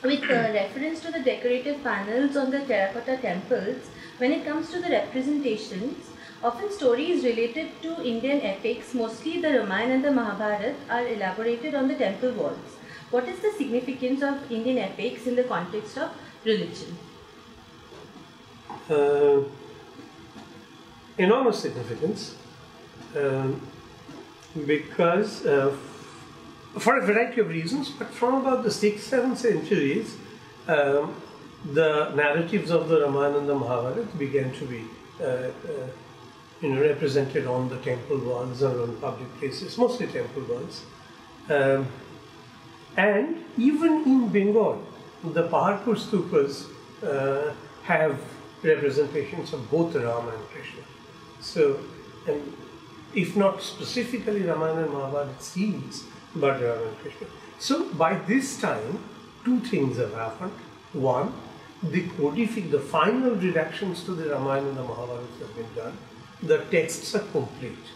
with reference to the decorative panels on the terracotta temples, when it comes to the representations, often stories related to Indian epics, mostly the Ramayana and the Mahabharata, are elaborated on the temple walls. What is the significance of Indian epics in the context of religion? Enormous significance, because for a variety of reasons, but from about the 6th, 7th centuries, the narratives of the Ramayana and the Mahabharata began to be represented on the temple walls or on public places, mostly temple walls. And even in Bengal, the Paharpur stupas have representations of both Rama and Krishna. So, if not specifically Ramayana and Mahabharata scenes, but Rama and Krishna. So, by this time, two things have happened. One, the final reductions to the Ramayana and the Mahabharata have been done. The texts are complete,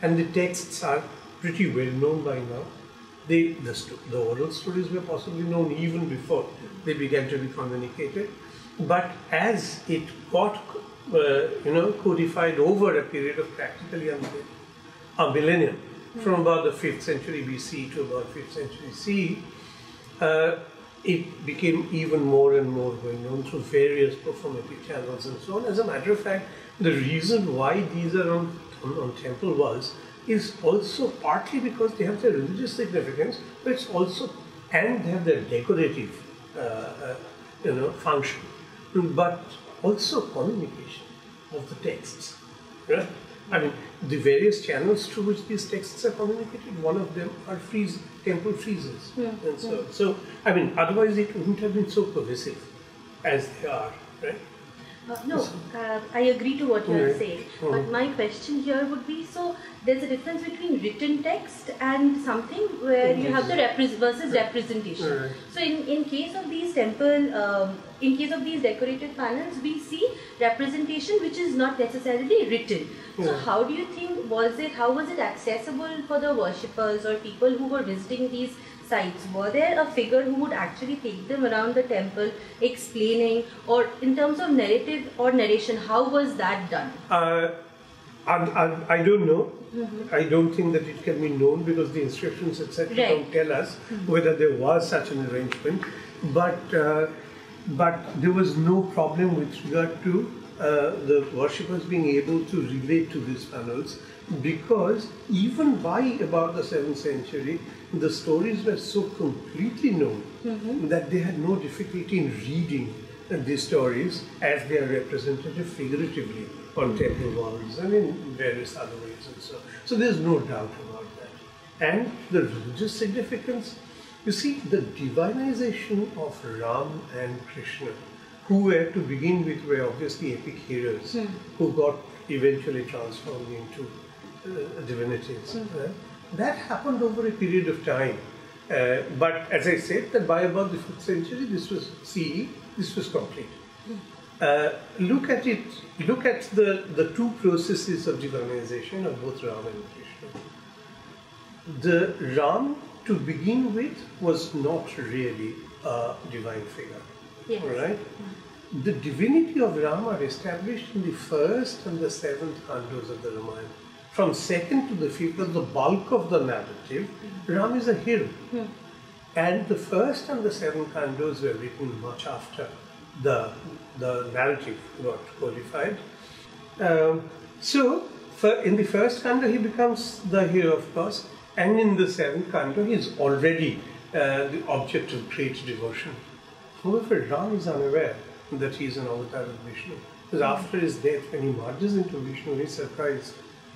and the texts are pretty well known by now. The oral stories were possibly known even before they began to be communicated. But as it got codified over a period of practically a millennium, from about the 5th century BC to about 5th century CE, it became even more and more well known through various performative channels and so on. As a matter of fact, the reason why these are on temple walls is also partly because they have their religious significance, but it's also, and they have their decorative function, but also communication of the texts. Right? I mean, the various channels through which these texts are communicated, one of them are temple friezes. And so, I mean, otherwise it wouldn't have been so pervasive as they are, right? I agree to what you are saying, but my question here would be, so there's a difference between written text and something where you have the versus representation. So in case of these in case of these decorated panels, we see representation which is not necessarily written. So how do you think, how was it accessible for the worshippers or people who were visiting these sites? Were there a figure who would actually take them around the temple explaining, or in terms of narrative or narration, how was that done? I don't know. I don't think that it can be known because the inscriptions etc. don't tell us whether there was such an arrangement. But there was no problem with regard to the worshippers being able to relate to these panels, because even by about the 7th century, the stories were so completely known that they had no difficulty in reading these stories as they are represented figuratively on temple walls and in various other ways and so. So there's no doubt about that. And the religious significance, you see, the divinization of Ram and Krishna, who were to begin with were obviously epic heroes, who got eventually transformed into divinities. That happened over a period of time. But as I said, that by about the 5th century, this was CE, this was complete. Look at it, look at the two processes of divinization of both Ram and Krishna. The Ram, to begin with, was not really a divine figure. Yes. Right? The divinity of Ram are established in the 1st and the 7th cantos of the Ramayana. From 2nd to the 5th, the bulk of the narrative, Ram is a hero. And the 1st and the 7th cantos were written much after the narrative got codified. So, in the 1st canto, he becomes the hero, of course, and in the 7th canto, he is already the object of great devotion. However, Ram is unaware that he is an avatar of Vishnu. Because after his death, when he merges into Vishnu, he is surprised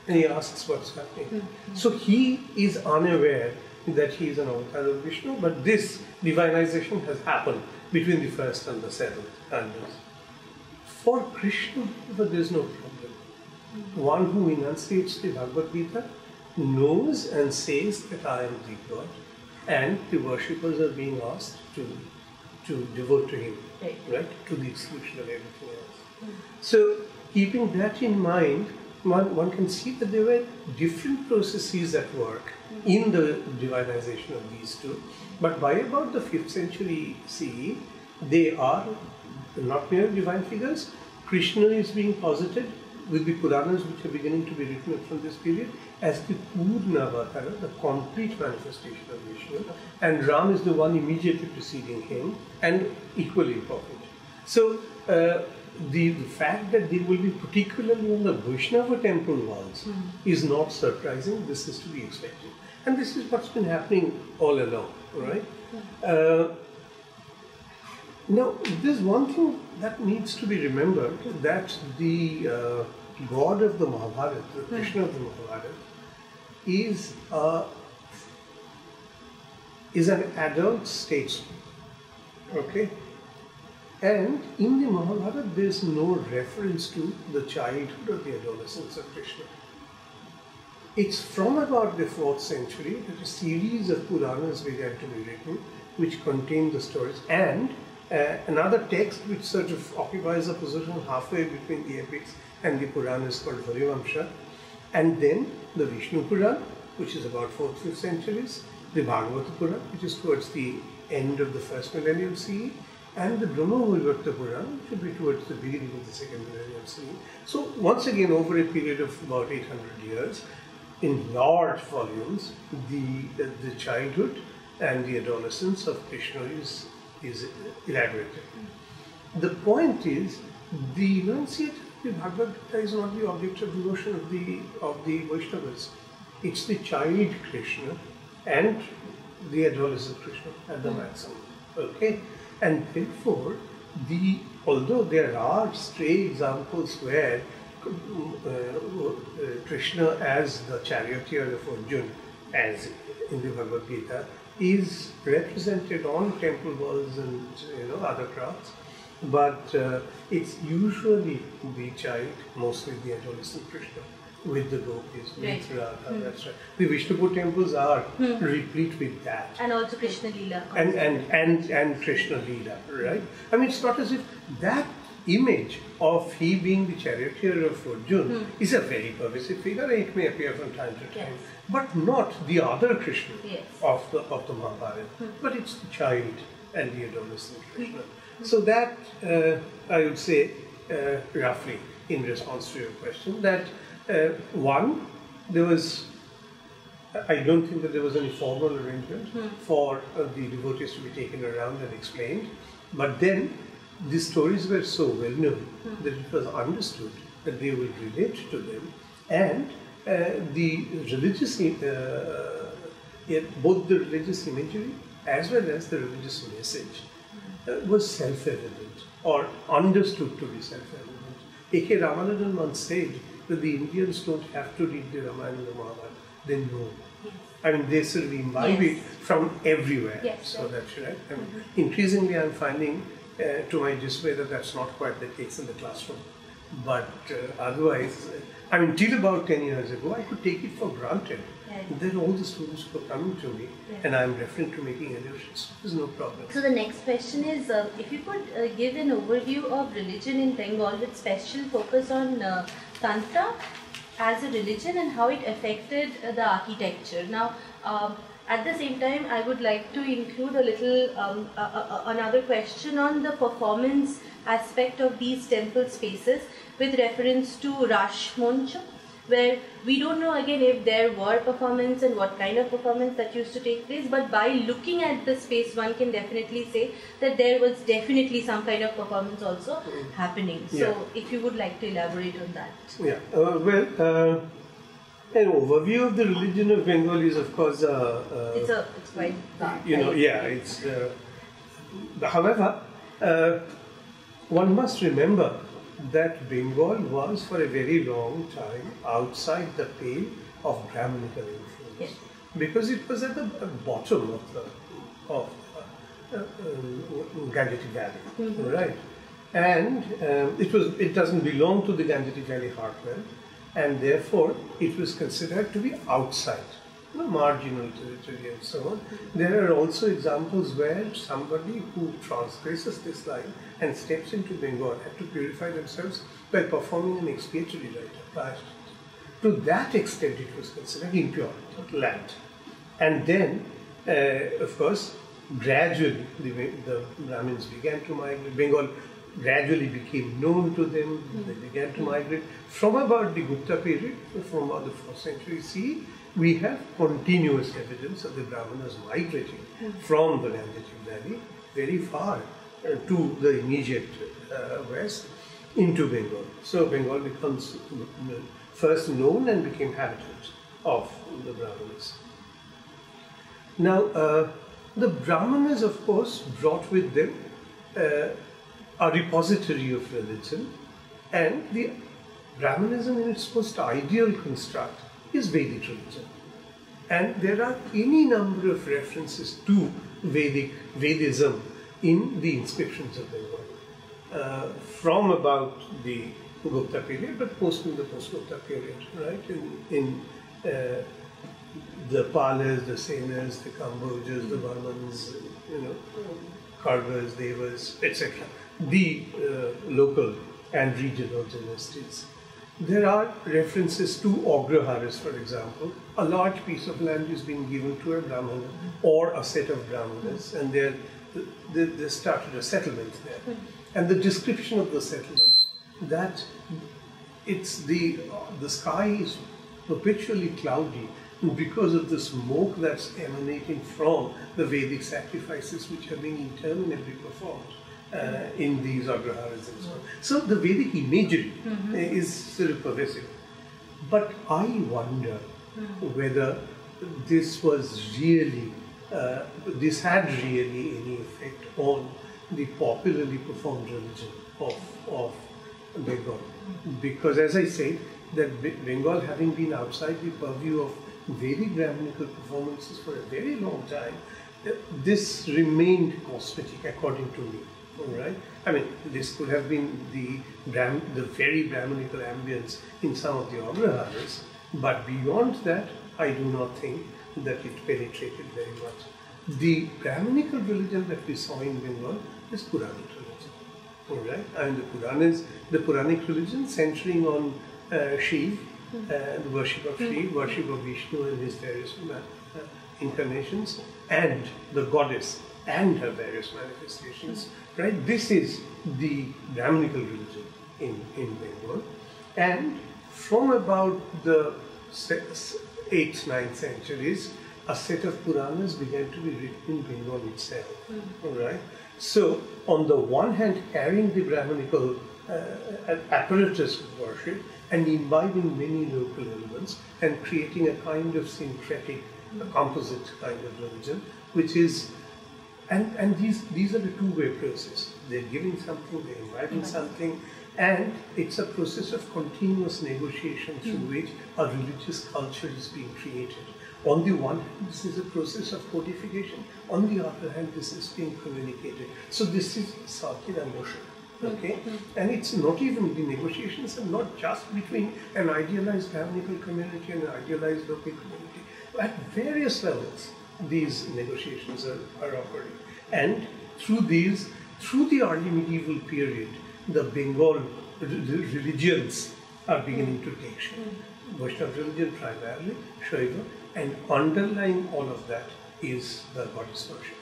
and he asks what's happening. So he is unaware that he is an avatar of Vishnu, but this divinization has happened between the 1st and the 7th cantos. For Krishna, there is no problem. One who enunciates the Bhagavad Gita knows and says that I am the God, and the worshippers are being asked to devote to him, right, to the exclusion of everything else. So, keeping that in mind, one can see that there were different processes at work in the divinization of these two. But by about the 5th century CE, they are not mere divine figures. Krishna is being posited with the Puranas, which are beginning to be written from this period, as the Purna Avatara, the complete manifestation of Vishnu, and Ram is the one immediately preceding him, and equally important. So, the fact that they will be particularly on the Vaishnava temple walls is not surprising. This is to be expected. And this is what's been happening all along, right? Now, there's one thing that needs to be remembered, that the god of the Mahabharata, the Krishna of the Mahabharata, is an adult statesman, okay? And in the Mahabharata, there's no reference to the childhood or the adolescence of Krishna. It's from about the 4th century that a series of Puranas began to be written, which contain the stories, and another text which sort of occupies a position halfway between the epics and the Puranas called Harivamsha, and then the Vishnu Puran, which is about 4th, 5th centuries, the Bhagavata Puran, which is towards the end of the 1st millennium CE, and the Brahma Vaivarta Puran, which will be towards the beginning of the 2nd millennium CE. So once again, over a period of about 800 years, in large volumes, the childhood and the adolescence of Krishna is elaborated. The point is, the enunciate of the Bhagavad Gita is not the object of devotion of the Vaishnavas. It's the child Krishna and the adolescent Krishna at the maximum. Okay? And therefore, although there are stray examples where Krishna as the charioteer of Arjuna, as in the Bhagavad Gita, is represented on temple walls and other crafts, but it's usually the child, mostly the adolescent Krishna, with the gopis, with Radha. That's right. The Bishnupur temples are replete with that, and also Krishna Leela, and Krishna Leela, right? I mean, it's not as if that image of he being the charioteer of Arjuna is a very pervasive figure. It may appear from time to time, but not the other Krishna of the Mahabharata. But it's the child and the adolescent Krishna. So that I would say, roughly, in response to your question, that one, I don't think that there was any formal arrangement for the devotees to be taken around and explained, but then the stories were so well known that it was understood that they will relate to them, and the religious, both the religious imagery as well as the religious message was self-evident or understood to be self-evident. A.K. Ramanandan once said that the Indians don't have to read the Ramayana and the Mahabharata, they know. I mean, they sort of imbibe it from everywhere. So that's right. I mean, increasingly, I'm finding to my dismay that that's not quite the case in the classroom. But otherwise, I mean, till about 10 years ago, I could take it for granted that all the students were coming to me and I'm referring to making allusions. There's no problem. So the next question is, if you could give an overview of religion in Bengal with special focus on Tantra as a religion and how it affected the architecture. Now, at the same time, I would like to include a little another question on the performance aspect of these temple spaces with reference to Rash Moncha, where we don't know again if there were performance and what kind of performance that used to take place, but by looking at the space, one can definitely say that there was definitely some kind of performance also happening. So, if you would like to elaborate on that. Yeah, an overview of the religion of Bengal is, of course, it's quite dark, however, one must remember that Bengal was for a very long time outside the pale of Brahminical influence, because it was at the bottom of Gangetic Valley, right? And it doesn't belong to the Gangetic Valley heartland, and therefore it was considered to be outside, marginal territory and so on. There are also examples where somebody who transgresses this line and steps into Bengal had to purify themselves by performing an expiatory rite, To that extent, it was considered impure land. And then, of course, gradually the Brahmins began to migrate. Bengal gradually became known to them. They began to migrate. From about the Gupta period, from about the 4th century CE, we have continuous evidence of the Brahmanas migrating from the Gangetic Valley very far to the immediate west into Bengal. So Bengal becomes first known and became habitant of the Brahmanas. Now, the Brahmanas, of course, brought with them a repository of religion, and the Brahmanism in its most ideal construct is Vedic religion. And there are any number of references to Vedism in the inscriptions of Bengal, from about the Gupta period, but mostly the post-Gupta period, right? In the Palas, the Senas, the Kambojas, the Varmans, Karvas, Devas, etc. The local and regional dynasties. There are references to Agraharas, for example. A large piece of land is being given to a Brahmana or a set of Brahmanas, and they started a settlement there. And the description of the settlement, that it's the sky is perpetually cloudy because of the smoke that's emanating from the Vedic sacrifices which are being interminably performed in these Agraharas and so on. So the Vedic imagery is sort of pervasive. But I wonder whether this was really, this had really any effect on the popularly performed religion of Bengal. Because as I said, that Bengal, having been outside the purview of Vedic Brahminical performances for a very long time, this remained cosmetic according to me. All right. I mean, this could have been the very Brahminical ambience in some of the Agraharas, but beyond that, I do not think that it penetrated very much. The Brahminical religion that we saw in Bengal is Puranic religion. All right. And the Puranic religion centering on Shiv, the worship of Shiv, worship of Vishnu and his various incarnations, and the goddess and her various manifestations. Right? This is the Brahminical religion in Bengal. And from about the 8th, 9th centuries, a set of Puranas began to be written in Bengal itself. All right? So, on the one hand, carrying the Brahminical apparatus of worship and imbibing many local elements and creating a kind of syncretic, composite kind of religion, which is, and these are the two-way process. They're giving something, they're imbibing something, and it's a process of continuous negotiation through which a religious culture is being created. On the one hand, this is a process of codification. On the other hand, this is being communicated. So this is circular motion. Okay? And it's not even, the negotiations are not just between an idealized Brahminical community and an idealized local community. At various levels, these negotiations are occurring. And through the early medieval period, the Bengal religions are beginning to take shape. Vaishnava religion primarily, Shaiva, and underlying all of that is the goddess worship.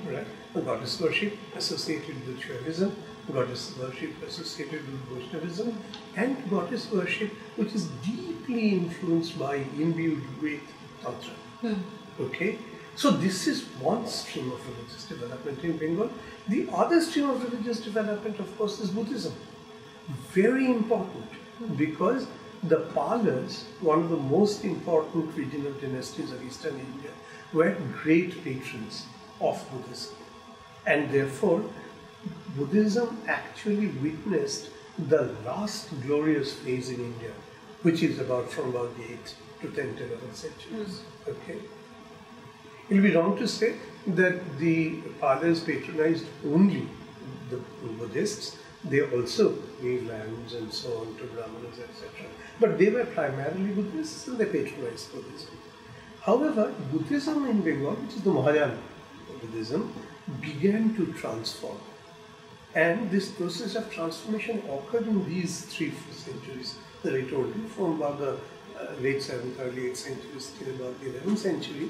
Right? The goddess worship associated with Shaivism, goddess worship associated with Vaishnavism, and goddess worship which is deeply influenced by, imbued with Tantra. Okay? So this is one stream of religious development in Bengal. The other stream of religious development, of course, is Buddhism. Very important, because the Palas, one of the most important regional dynasties of Eastern India, were great patrons of Buddhism. And therefore, Buddhism actually witnessed the last glorious phase in India, which is from about the 8th to 10th, 11th centuries. Okay? It will be wrong to say that the Palas patronized only the Buddhists. They also gave lands and so on to Brahmanas, etc. But they were primarily Buddhists and they patronized Buddhism. However, Buddhism in Bengal, which is the Mahayana Buddhism, began to transform. And this process of transformation occurred in these 3 centuries that I told you, from about the late 7th, early 8th century, still about the 11th century,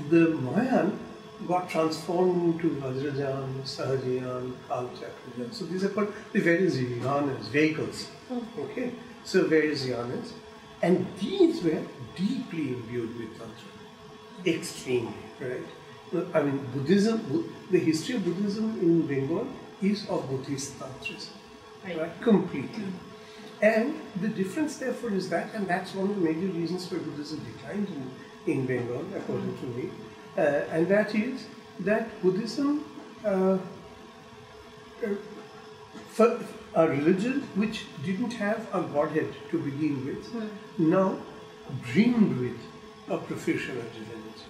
the Mayan got transformed into Vajrayan, Sahajayan, Kal Chakrabarti. So these are called the various yanas, vehicles. Okay, so various yanas, and these were deeply imbued with Tantra, extremely, right? I mean, Buddhism, the history of Buddhism in Bengal is of Buddhist Tantrism, right? Completely. And the difference therefore is that, and that's one of the major reasons why Buddhism declined in Bengal, according to me, and that is that Buddhism, for a religion which didn't have a godhead to begin with, now dreamed with a profusion of divinities,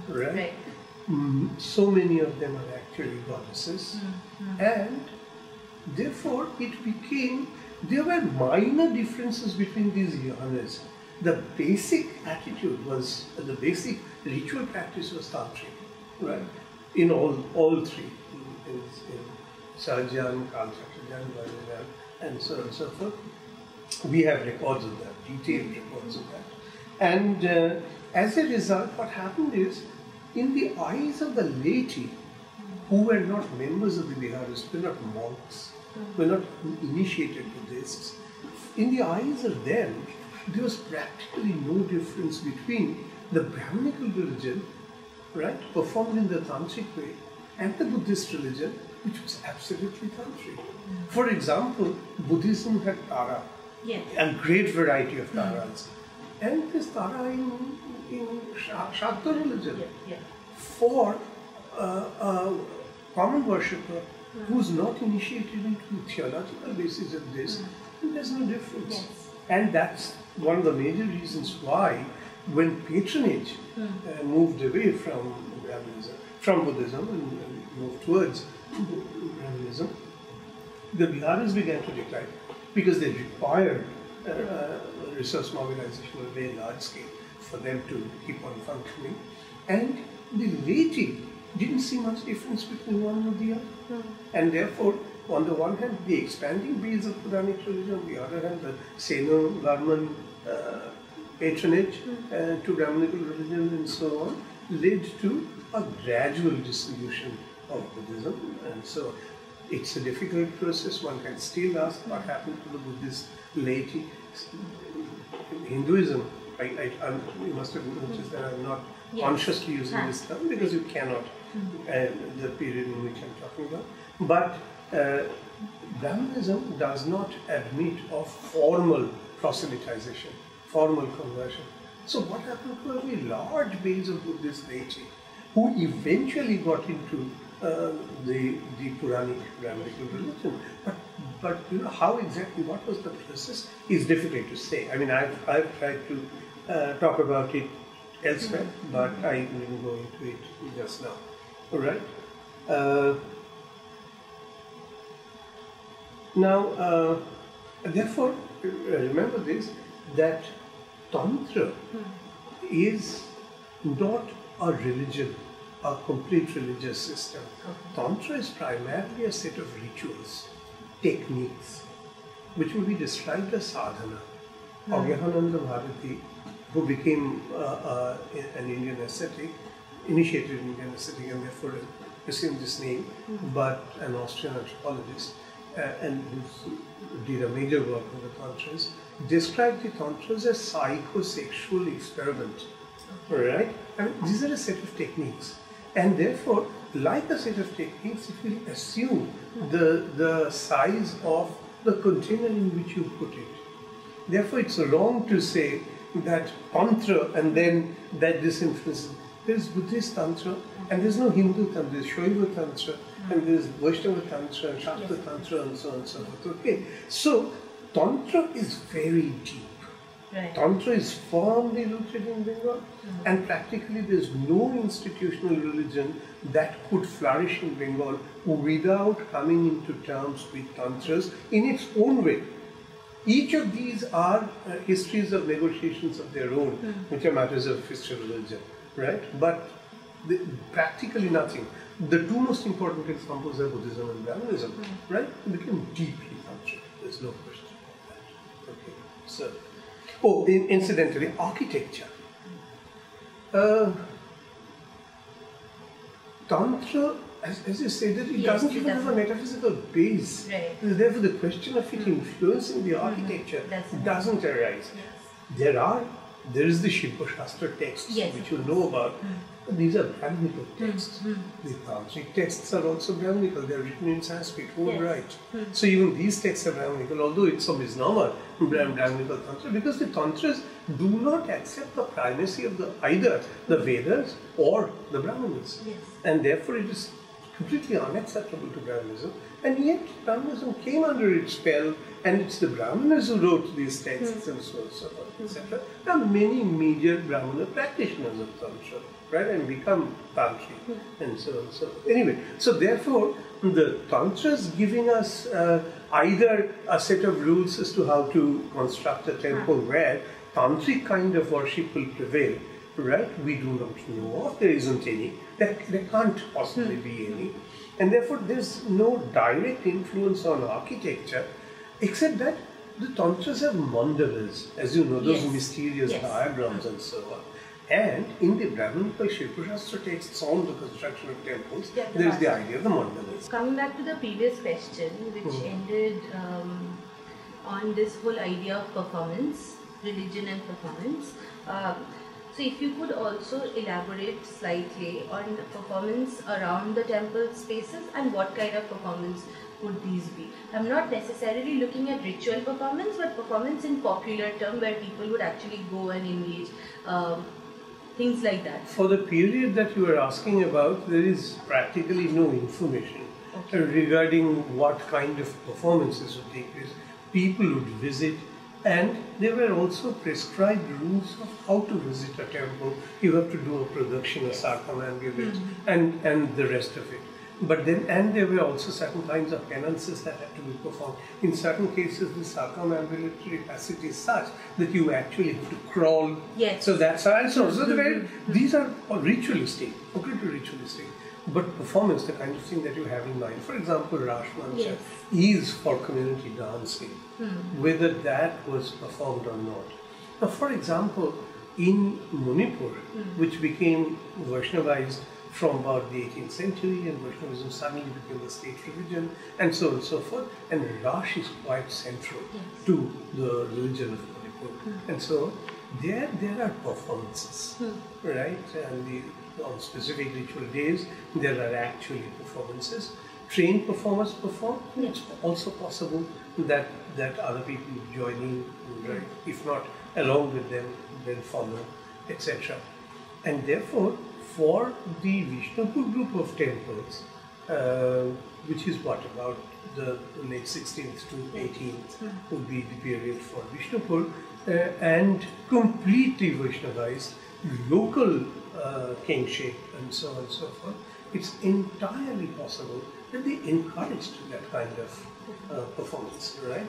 right? So many of them are actually goddesses, and therefore it became, there were minor differences between these yanas. The basic attitude was, the basic ritual practice was tantric, right? In all three, in Sahajan, Kal Chakrabarti, Vajrayan, and so on and so forth. We have records of that, detailed records of that. And as a result, what happened is, in the eyes of the laity, who were not members of the Viharas, were not monks, were not initiated Buddhists, in the eyes of them, there was practically no difference between the Brahminical religion, right, performed in the tantric way, and the Buddhist religion, which was absolutely tantric. For example, Buddhism had Tara, a great variety of Taras, and there's Tara in Shakta religion. For a common worshipper who's not initiated into theological basis of this, there's no difference. And that's one of the major reasons why, when patronage moved away from Brahmanism, from Buddhism and moved towards Brahmanism, the Viharas began to decline because they required resource mobilization on a very large scale for them to keep on functioning. And the laity didn't see much difference between one and the other. And therefore, on the one hand, the expanding base of Puranic religion, on the other hand, the Seno-Varman patronage to Brahminical religion and so on, led to a gradual dissolution of Buddhism. And so, it's a difficult process. One can still ask what happened to the Buddhist laity. Hinduism, you must have noticed that I'm not consciously using this term because you cannot, the period in which I'm talking about. But Brahmanism does not admit of formal proselytization, formal conversion. So what happened to a very large base of Buddhist laity who eventually got into the Puranic Brahminical religion? But you know, how exactly, what was the process is difficult to say. I mean, I've tried to talk about it elsewhere, but I didn't go into it just now. All right. Now, therefore, remember this, that Tantra is not a religion, a complete religious system. Tantra is primarily a set of rituals, techniques, which will be described as sadhana. Agyahananda Bharati, who became an Indian ascetic, initiated Indian ascetic and therefore assumed this name, but an Austrian anthropologist, and who did a major work on the Tantras, described the Tantras as psychosexual experiment. Right? I mean, these are a set of techniques. And therefore, like a set of techniques, it will assume the size of the container in which you put it. Therefore, it's wrong to say that Tantra and then that this influences. There's Buddhist Tantra and there's no Hindu Tantra, there's Shaiva Tantra and there's Vaishnava Tantra and Shakta Tantra and so on and so forth. Okay, so Tantra is very deep. Right. Tantra is firmly rooted in Bengal, and practically there's no institutional religion that could flourish in Bengal without coming into terms with Tantras in its own way. Each of these are histories of negotiations of their own, which are matters of history of religion, right? But practically nothing. The two most important examples are Buddhism and Brahmanism, right? They became deeply Tantric. There's no question about that. Okay, so. Oh, incidentally, architecture. Tantra, as you said, it doesn't even have a metaphysical base. Right. Therefore, the question of it influencing the architecture doesn't arise. Yes. There is the Shilpa Shastra texts, which you know about. These are Brahminical texts. The Tantric texts are also Brahminical. They are written in Sanskrit, right? So even these texts are Brahminical, although it's a misnomer, Brahminical Tantra, because the Tantras do not accept the primacy of either the Vedas or the Brahmanas. Yes. And therefore it is completely unacceptable to Brahmanism. And yet Brahmanism came under its spell, and it's the Brahmanas who wrote these texts and so on, so forth, etc. There are many major Brahmana practitioners of Tantra, right, and become Tantric, and so on. So anyway, so therefore the Tantra is giving us either a set of rules as to how to construct a temple where Tantric kind of worship will prevail, right? We do not know of. There isn't any. There can't possibly be any. And therefore there's no direct influence on architecture, except that the Tantras have mandalas, as you know, those mysterious diagrams and so on. And in the Brahminical Shilpa Shastra texts on the construction of temples, there is the idea of the mandalas. Coming back to the previous question, which ended on this whole idea of performance, religion and performance. So if you could also elaborate slightly on the performance around the temple spaces and what kind of performance would these be? I'm not necessarily looking at ritual performance, but performance in popular term where people would actually go and engage, things like that. For the period that you are asking about, there is practically no information regarding what kind of performances would take place. People would visit, and there were also prescribed rules of how to visit a temple. You have to do a pradakshina, circumambulate, and the rest of it. But then, and there were also certain kinds of penances that had to be performed. In certain cases, the circumambulatory capacity is such that you actually have to crawl. Yes. So that's how. So these are ritualistic, completely ritualistic. But performance, the kind of thing that you have in mind. For example, Rash Mancha is for community dancing, whether that was performed or not. Now, for example, in Manipur, which became Vaishnavized from about the 18th century, and Vaishnavism suddenly became a state religion, and so on and so forth, and Rash is quite central to the religion of Manipur. And so there are performances, right? And on specific ritual days, there are actually performances. Trained performers perform. It's also possible that other people join in, right? If not along with them, then follow, etc. And therefore, for the Bishnupur group of temples, which is what, about the late 16th to 18th would be the period for Bishnupur, and completely Vaishnavized, local kingship and so on and so forth, it's entirely possible that they encouraged that kind of performance, right?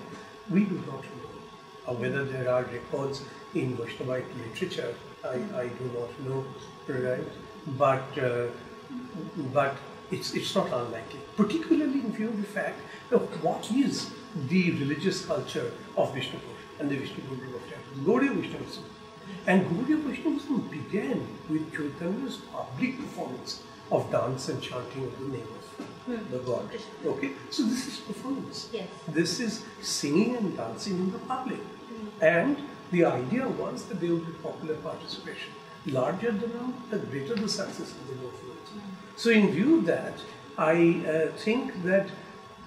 We do not know whether there are records in Vaishnavite literature. I do not know, right? But it's not unlikely, particularly in view of the fact of what is the religious culture of Bishnupur and the Bishnupur group of temples, Gaudiya Vaishnavism. And Gaudiya Vaishnavism began with Chaitanya's public performance of dance and chanting of the name of the god. Okay, so this is performance. Yes. This is singing and dancing in the public. And the idea was that there would be popular participation. Larger the number, the greater the success of the movement. So in view of that, I think that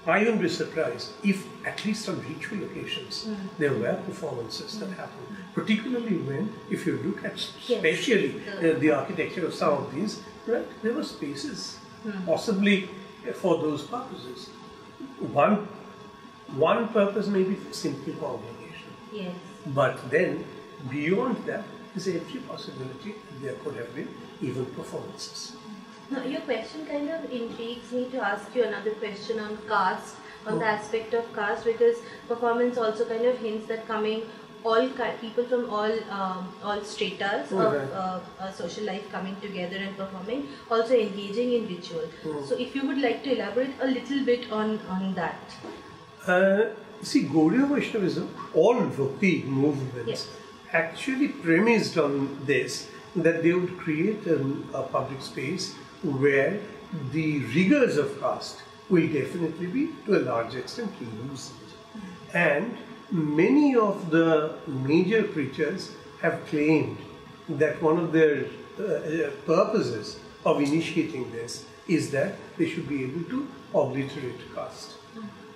I wouldn't be surprised if at least on ritual occasions there were performances that happened. Particularly when, if you look at especially the architecture of some of these, right, there were spaces possibly for those purposes. One purpose may be simply congregation. Yes. But then beyond that, there's every possibility that there could have been even performances. Now, your question kind of intrigues me to ask you another question on caste, on the aspect of caste, because performance also kind of hints that coming all people from all stratas of social life coming together and performing, also engaging in ritual. So, if you would like to elaborate a little bit on that. See, Gaudiya Vaishnavism, all Bhakti movements actually premised on this, that they would create a public space where the rigors of caste will definitely be, to a large extent, loosened. And many of the major preachers have claimed that one of their purposes of initiating this is that they should be able to obliterate caste.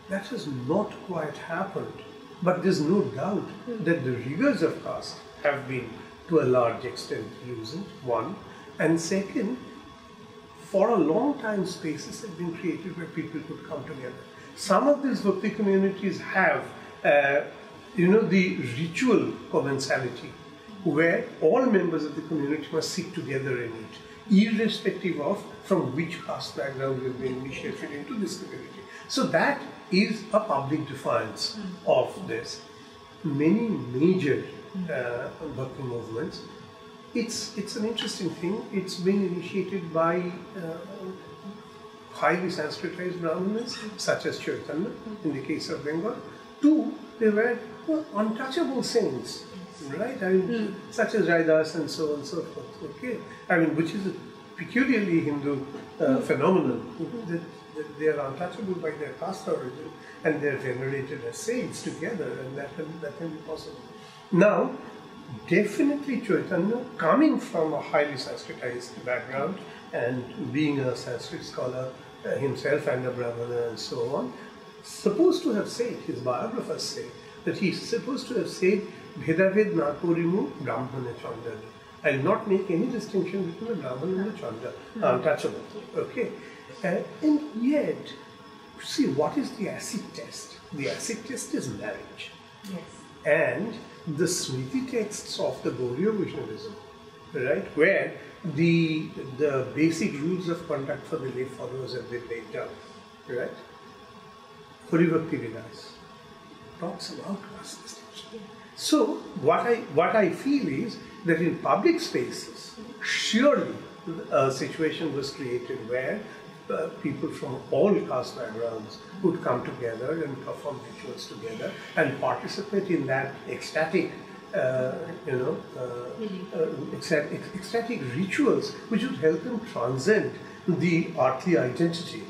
That has not quite happened, but there's no doubt that the rigors of caste have been to a large extent loosened, one. And second, for a long time spaces have been created where people could come together. Some of these Bhakti communities have, the ritual commensality, where all members of the community must sit together in it, irrespective of from which caste background you've been initiated into this community. So that is a public defiance of this. Many major Bhakti movements, it's an interesting thing. It's been initiated by highly Sanskritized Brahmanas, such as Chaitanya, in the case of Bengal. Two, they were untouchable saints, right? I mean, such as Raidas and so on and so forth. Okay, I mean, which is a peculiarly Hindu phenomenon, that they are untouchable by their caste origin, and they are venerated as saints together, and that can be possible. Now, definitely Chaitanya, coming from a highly Sanskritized background and being a Sanskrit scholar himself and a Brahmana and so on, supposed to have said, his biographers say, that he's supposed to have said, Bhedaved Nakurimu Brahmana Chandani. I will not make any distinction between the Brahman and the Chanda, untouchable. Okay? And yet, see, what is the acid test? The acid test is marriage. Yes. And the Smriti texts of the Gaudiya Vaishnavism, right, where the basic rules of conduct for the lay followers have been laid down, right? Haribhakti Vilas talks about caste distinction. So what I feel is that in public spaces, surely a situation was created where people from all caste backgrounds would come together and perform rituals together and participate in that ecstatic, ecstatic rituals, which would help them transcend the earthly identity.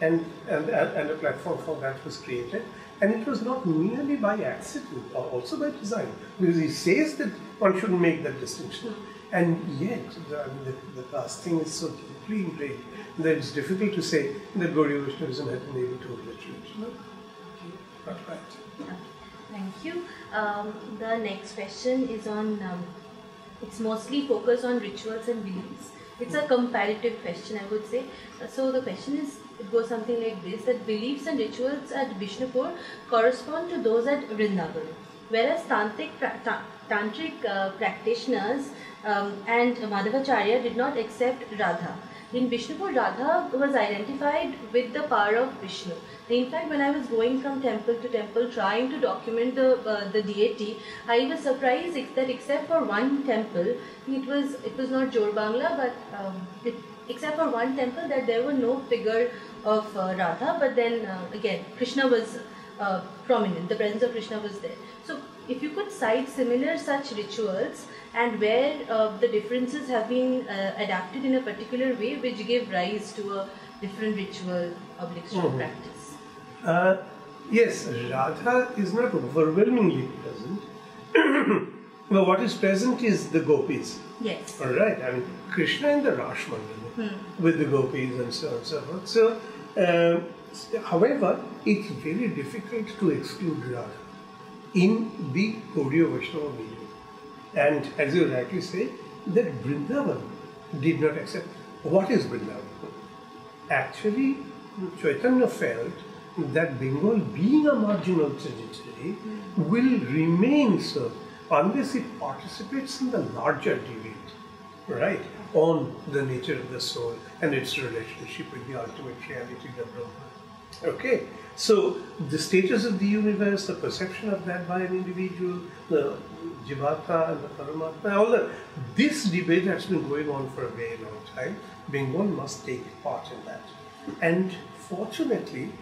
And a platform for that was created. And it was not merely by accident, or also by design, because he says that one shouldn't make that distinction. And yet, the caste thing is so deeply ingrained that it's difficult to say that Gaudiya Vaishnavism had been able to obliterate. No, not right. Okay, thank you. The next question is on, it's mostly focused on rituals and beliefs. It's a comparative question, I would say. So the question is, it goes something like this, that beliefs and rituals at Bishnupur correspond to those at Vrindavan, whereas tantric practitioners and Madhavacharya did not accept Radha. In Bishnupur, Radha was identified with the power of Vishnu. In fact, when I was going from temple to temple trying to document the deity, I was surprised that except for one temple, it was not Jor Bangla, but except for one temple, that there were no figure of Radha, but then again Krishna was prominent, the presence of Krishna was there. So if you could cite similar such rituals and where the differences have been adapted in a particular way which gave rise to a different ritual practice. Yes, Radha is not overwhelmingly present. But what is present is the gopis. Yes. Alright, I mean Krishna in the Rash Mandala with the gopis and so on and so forth. So, however, it's very difficult to exclude Radha in the Gaudiya Vaishnava meaning. And as you rightly say, that Vrindavan did not accept. What is Vrindavan? Actually, Chaitanya felt that Bengal, being a marginal territory, will remain so unless it participates in the larger debate, right, on the nature of the soul and its relationship with the ultimate reality, the Brahman. Okay, so the status of the universe, the perception of that by an individual, the Jivatma and the Paramatma, all that, this debate has been going on for a very long time. Bengal must take part in that. And fortunately,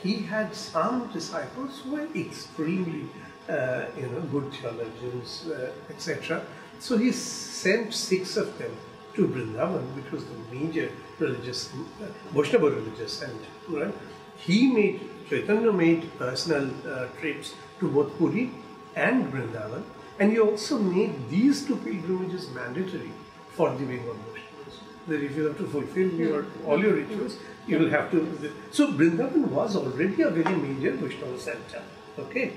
he had some disciples who were extremely good theologians, etc. So he sent 6 of them to Vrindavan, which was the major religious, Vaishnava religious center. Right? Chaitanya made personal trips to both Puri and Vrindavan, and he also made these 2 pilgrimages mandatory for the Bengal Vaishnavas. That if you have to fulfill all your rituals, you will have to. So Vrindavan was already a very major Vaishnava center. Okay,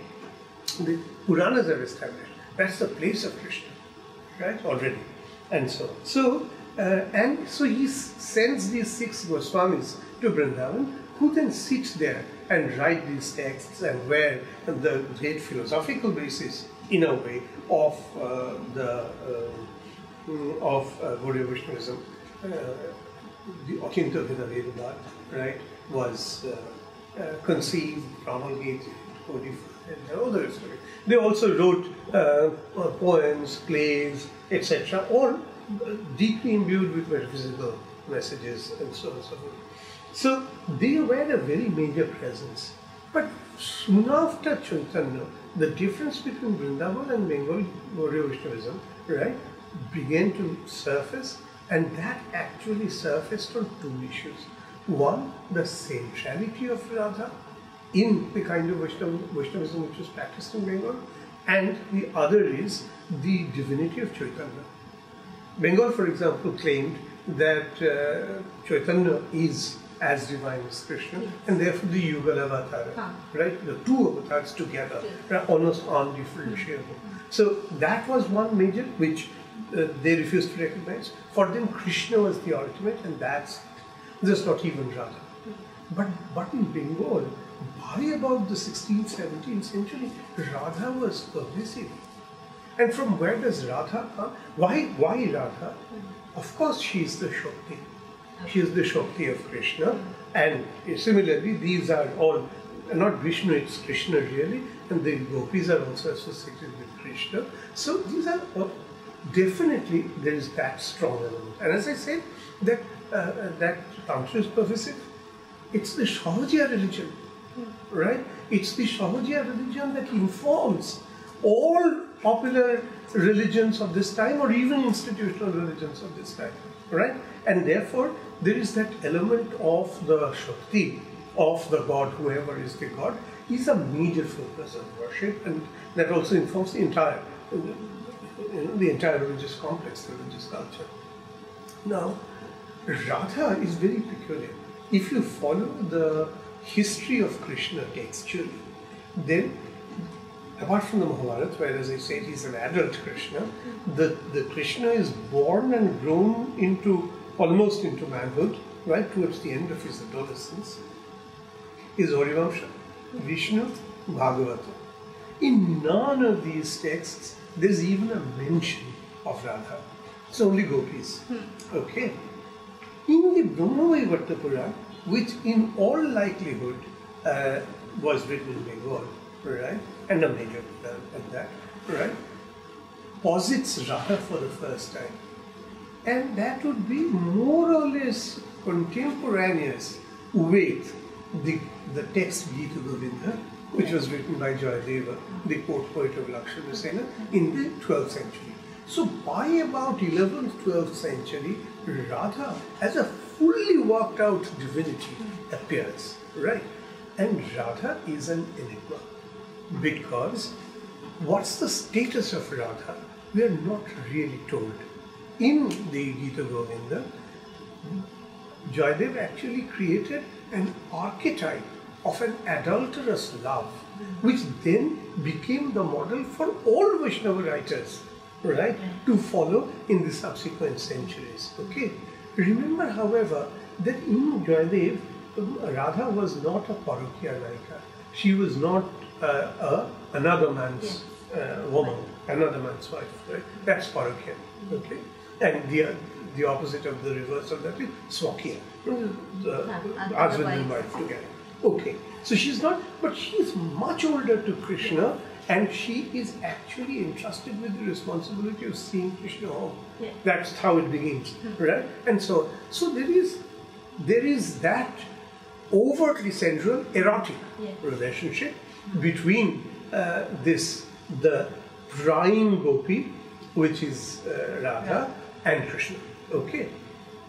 the Puranas are established. That's the place of Krishna, right? Already, and so he sends these 6 Goswamis to Vrindavan, who then sit there and write these texts and where the great philosophical basis, in a way, of Gaudiya Vaishnavism, the Akinta Vedaveda, right, was conceived, promulgated, codified, and all the rest of it. They also wrote poems, plays, etc., all deeply imbued with metaphysical messages and so on and so forth. So they were a very major presence. But soon after Chaitanya, the difference between Vrindavan and Bengal Gaudiya Vaishnavism, right, began to surface, and that actually surfaced on 2 issues. One, the centrality of Radha in the kind of Vaishnavism which was practiced in Bengal, and the other is the divinity of Chaitanya. Bengal, for example, claimed that Chaitanya is as divine as Krishna, and therefore the Yugal Avatara, right? The 2 avatars together, almost undifferentiable. So that was one major which they refused to recognize. For them, Krishna was the ultimate, and that's not even Radha. But in Bengal, by about the 16th, 17th century, Radha was pervasive. And from where does Radha come? Why Radha? Of course, she is the Shakti. She is the Shakti of Krishna. And similarly, these are all, not Vishnu, it's Krishna really, and the gopis are also associated with Krishna. So these are, definitely there is that strong element. And as I said, that Tantra is pervasive. It's the Shavajiya religion, right? It's the Shavajiya religion that informs all popular religions of this time, or even institutional religions of this time, right? And therefore, there is that element of the Shakti, of the God, whoever is the God, is a major focus of worship, and that also informs the entire religious complex, the religious culture. Now, Radha is very peculiar. If you follow the history of Krishna textually, then apart from the Mahabharata, where, as I said, he's an adult Krishna, the Krishna is born and grown almost into manhood, right towards the end of his adolescence, is Orivamsha, Vishnu, Bhagavata. In none of these texts, there's even a mention of Radha. It's only gopis. Okay. In the Brahmavaivarta Purana, which in all likelihood was written in Bengal, right, and a major at that, right, posits Radha for the first time. And that would be more or less contemporaneous with the text Gita Govinda, which was written by Jayadeva, the court poet of Lakshmana Sena, in the 12th century. So by about 11th, 12th century, Radha as a fully worked out divinity appears, right? And Radha is an enigma, because what's the status of Radha? We are not really told. In the Gita Govinda, Jayadeva actually created an archetype of an adulterous love, which then became the model for all Vaishnava writers, right, to follow in the subsequent centuries. Okay. Remember, however, that in Jayadeva, Radha was not a Parokya Naika. She was not another man's woman, another man's wife. Right? That's Parokya. Okay. And the opposite of the reverse of that is Swakya, the husband and wife together. Okay, so she's not, but she's much older to Krishna, and she is actually entrusted with the responsibility of seeing Krishna home. Yeah. That's how it begins, right? And so there is that overtly sensual, erotic relationship between the prime gopi, which is Radha and Krishna. Okay,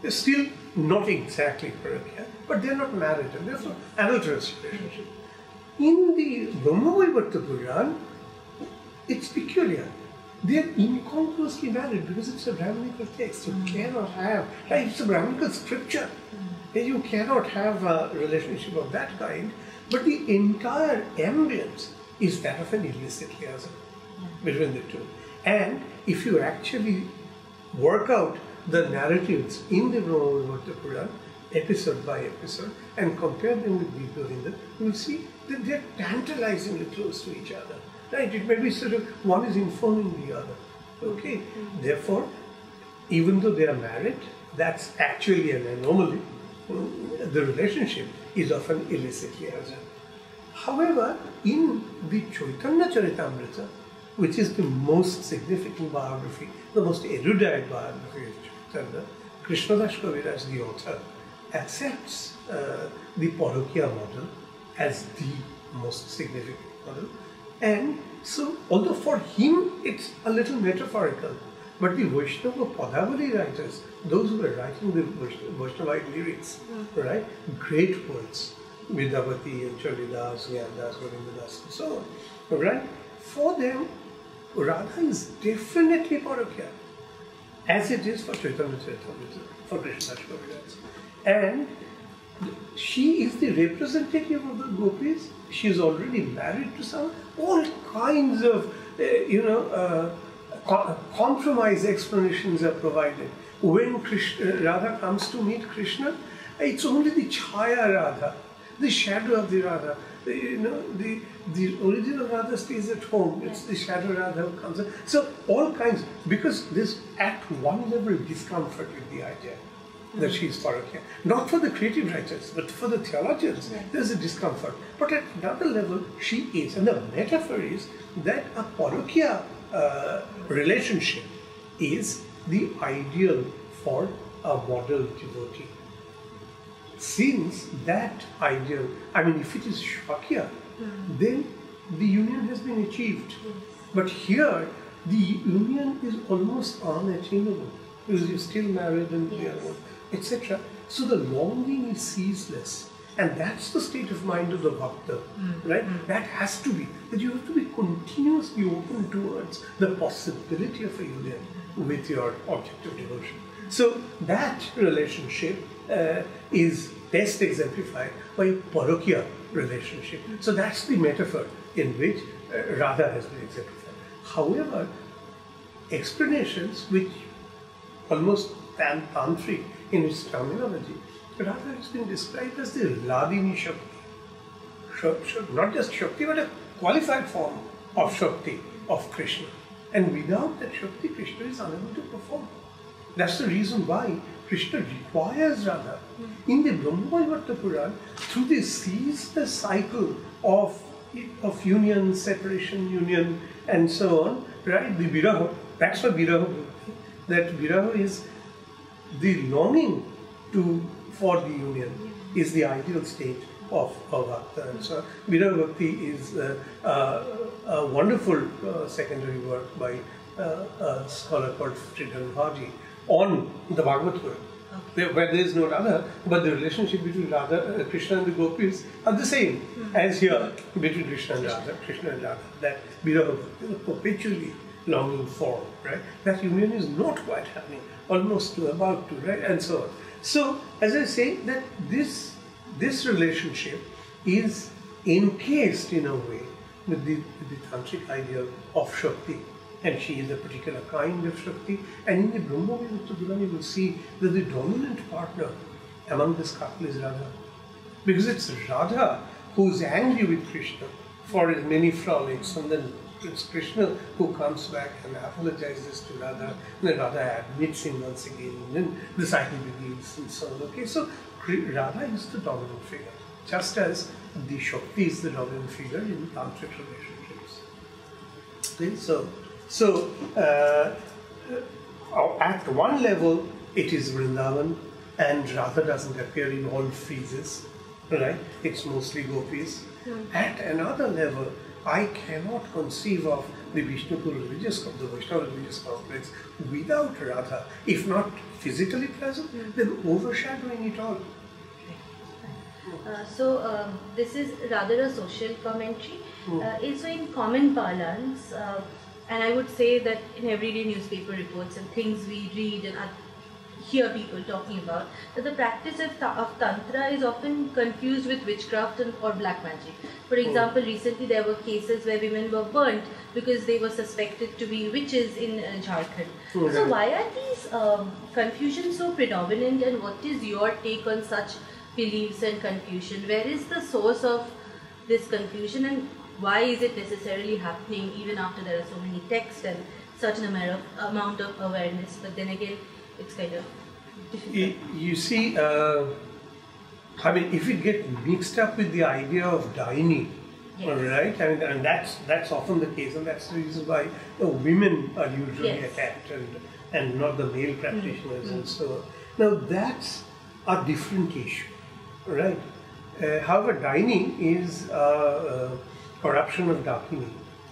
they're still not exactly parakya, but they're not married, and therefore adulterous relationship. In the Brahma-Vaivarta Puran, it's peculiar. They are incongruously married because it's a Brahminical text. You cannot have, it's a Brahminical scripture. You cannot have a relationship of that kind, but the entire ambience is that of an illicit liaison between the two. And if you actually work out the narratives in the Brahma-Vaivarta Puran, episode by episode, and compare them with the Govinda, you will see that they are tantalizingly close to each other. Right? It may be sort of one is informing the other. Okay? Therefore, even though they are married, that's actually an anomaly. The relationship is of an illicit liaison. However, in the Chaitanya Charitamrita, which is the most significant biography, the most erudite biography of Chaitanya, Krishnadas Kaviraj, the author, accepts the Parokya model as the most significant model. And so, although for him it's a little metaphorical, but the Vaishnava Padavali writers, those who were writing the Vaishnavite lyrics, right, great poets, Vidavati and Chalidas, Gyandas, Govindadas, and so on, right, for them, Radha is definitely Parokya, as it is for Chaitanya Charitamrita, for Krishnadas Kaviraj. And she is the representative of the gopis. She is already married to someone. All kinds of, compromise explanations are provided. When Radha comes to meet Krishna, it's only the Chaya Radha, the shadow of the Radha. The original Radha stays at home. It's the shadow Radha who comes in. So all kinds, because this at one level discomfort with the idea that she is Parokya. Not for the creative writers, but for the theologians, there's a discomfort. But at another level, she is. And the metaphor is that a Parokya relationship is the ideal for a model devotee. Since that ideal, I mean, if it is Shakya, then the union has been achieved. But here, the union is almost unattainable because you're still married and the other one, etc. So the longing is ceaseless. And that's the state of mind of the bhakta, right? That has to be, that you have to be continuously open towards the possibility of a union with your object of devotion. So that relationship is best exemplified by a Parokya relationship. So that's the metaphor in which Radha has been exemplified. However, explanations which almost tantric in its terminology, Radha has been described as the Ladini Shakti. Not just Shakti, but a qualified form of Shakti of Krishna. And without that Shakti, Krishna is unable to perform. That's the reason why Krishna requires Radha. In the Brahma-Vaivarta Puran, through this ceaseless cycle of union, separation, union, and so on, right? The Viraha, that's why Viraha, that Viraha is the longing for the union, is the ideal state of Bhakta. And so Viraha Bhakti is a wonderful secondary work by a scholar called Sridhar Bhaji on the Bhagavad Gita, where there is no Radha, but the relationship between Radha, Krishna and the gopis are the same as here between Krishna and Radha. That Viraha Bhakti, perpetually longing for, right? That union is not quite happening, almost to, about to, right? And so on. So, as I say, that this relationship is encased in a way with the tantric ideal of Shakti. And she is a particular kind of Shakti. And in the Brahma-Vaivarta Puran, you will see that the dominant partner among this couple is Radha. Because it's Radha who is angry with Krishna for his many frolics, and then it's Krishna who comes back and apologizes to Radha, and then Radha admits him once again, and then the cycle begins, and so on. Okay, so Radha is the dominant figure, just as the Shakti is the dominant figure in tantric relationships. Okay, so at one level, it is Vrindavan, and Radha doesn't appear in all phases, right? It's mostly gopis. At another level, I cannot conceive of the Bishnupur religious, the Vaishnava religious complex without Radha. If not physically present, then overshadowing it all. This is rather a social commentary. So in common parlance, and I would say that in everyday newspaper reports and things we read and hear people talking about, that the practice of Tantra is often confused with witchcraft or black magic. For example, recently there were cases where women were burnt because they were suspected to be witches in Jharkhand. So why are these confusions so predominant, and what is your take on such beliefs and confusion? Where is the source of this confusion, and why is it necessarily happening even after there are so many texts and certain amount of awareness? But then again, it's kind of difficult. You see, I mean, if it gets mixed up with the idea of Daini, right? I mean, and that's often the case, and that's the reason why women are usually attacked and not the male practitioners and so on. Now that's a different issue, right? However, Daini is corruption of Dakini,